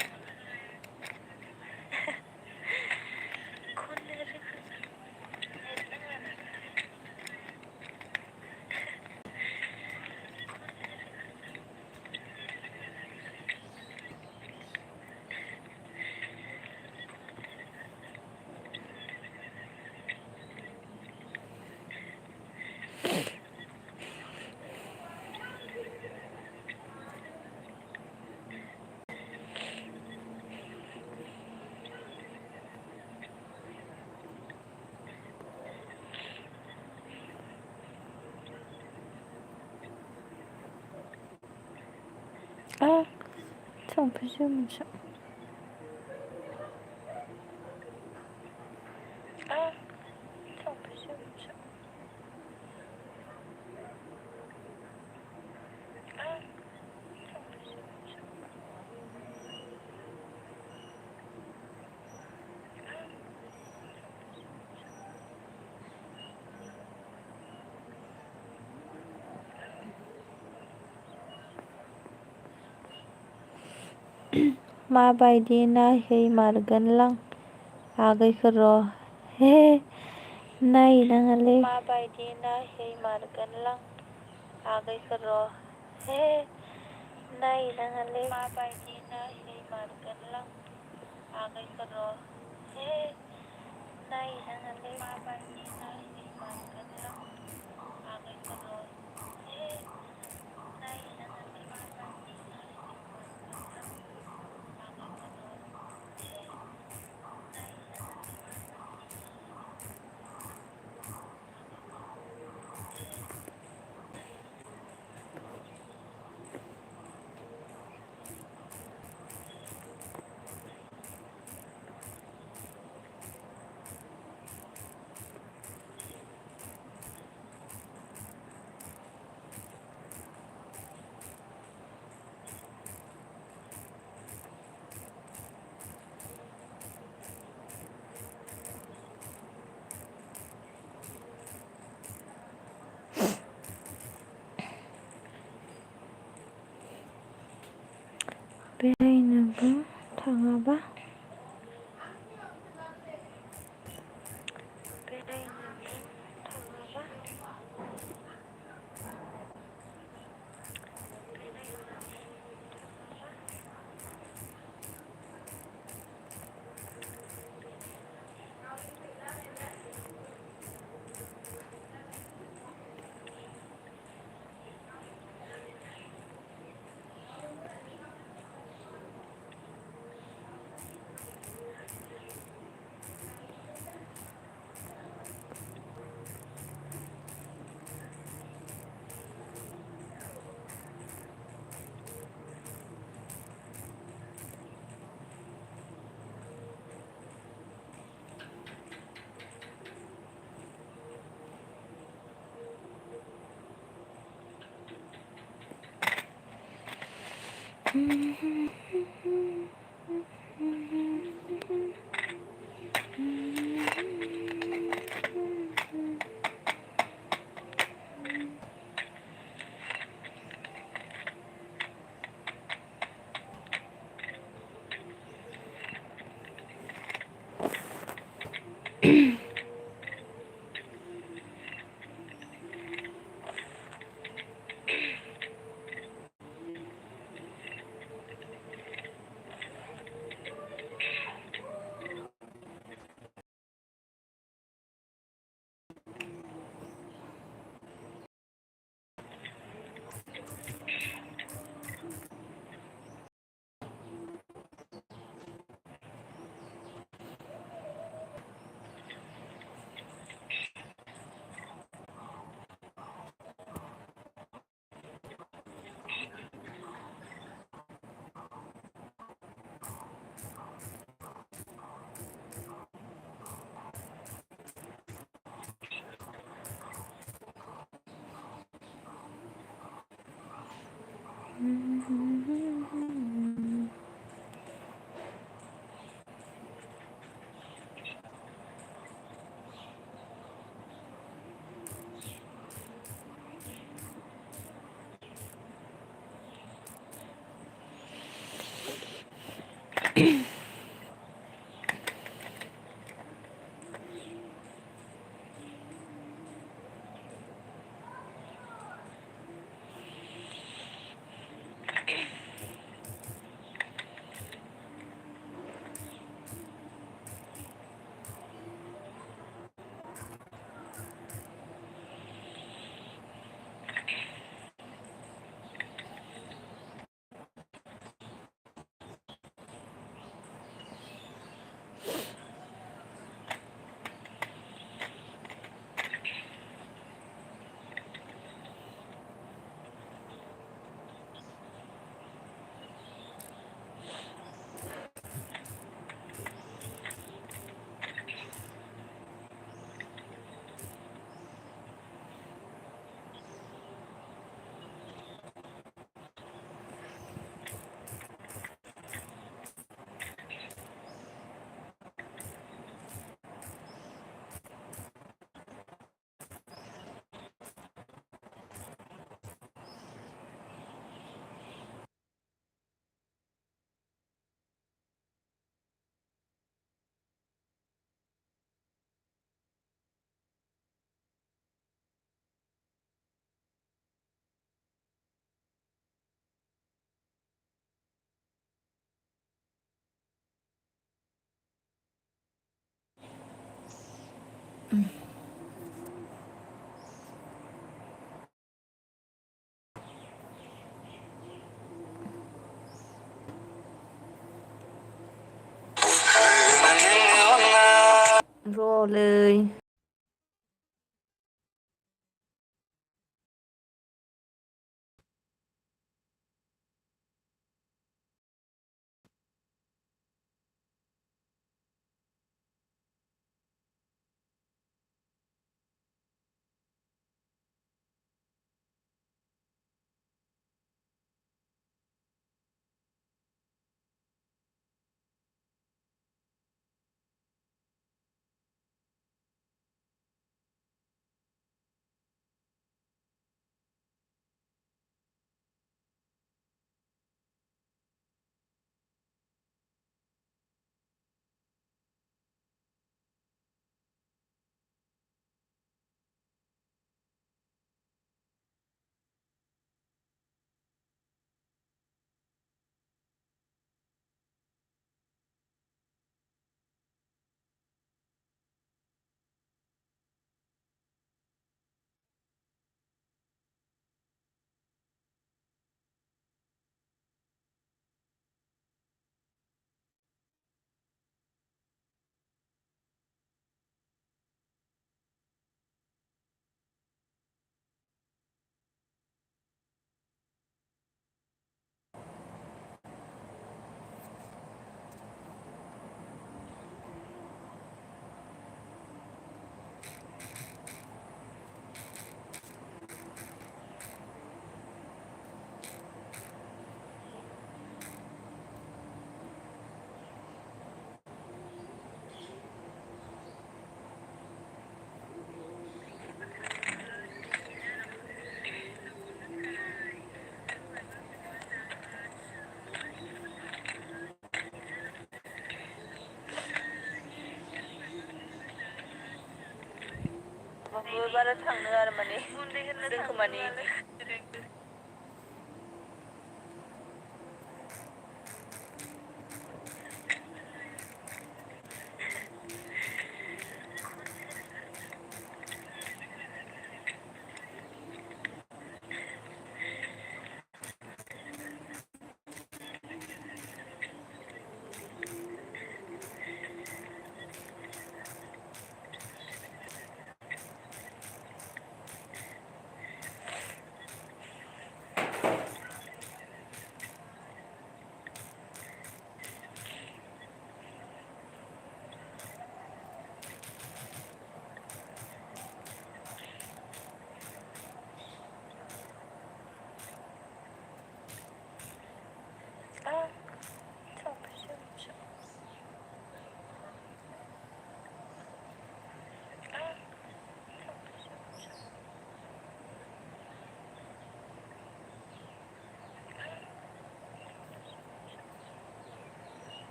खननो रोङा नेट नाङा नामाथाय संफिनसो मोनसे संफिनसो मोनसे माबायदि नायहैमारगोनलां आगैखौ र' हे नायनाङालै माबायदि नायहैमारगोनलां आगैखौ र' हे नायनाङालै माबायदि नायहैमारगोनलां आगैखौ र' हे नायनाङालै माबायदि नायहैमारगोनलां आगैखौ र' हे नायनाङालै माबायदि बेरायनोबो थाङाबा รอเลยबारा थांनो आरो माने जोंखौ माने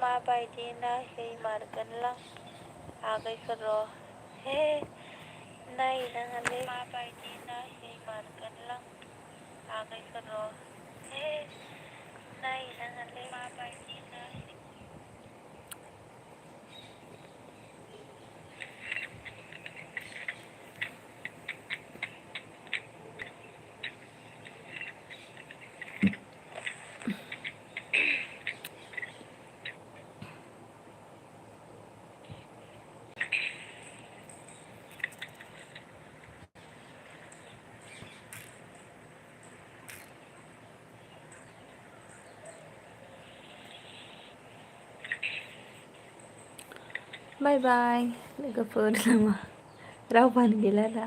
माबायदि नायहैमारगोनलां आगैखौ र' हे नायनाङालै माबायदि नायहैमारगोनलां आगैखौ र' हे नायनाङालै माबायदि नायहै बाय बाय लोगोफोर नामा रावबोआनो गैला दा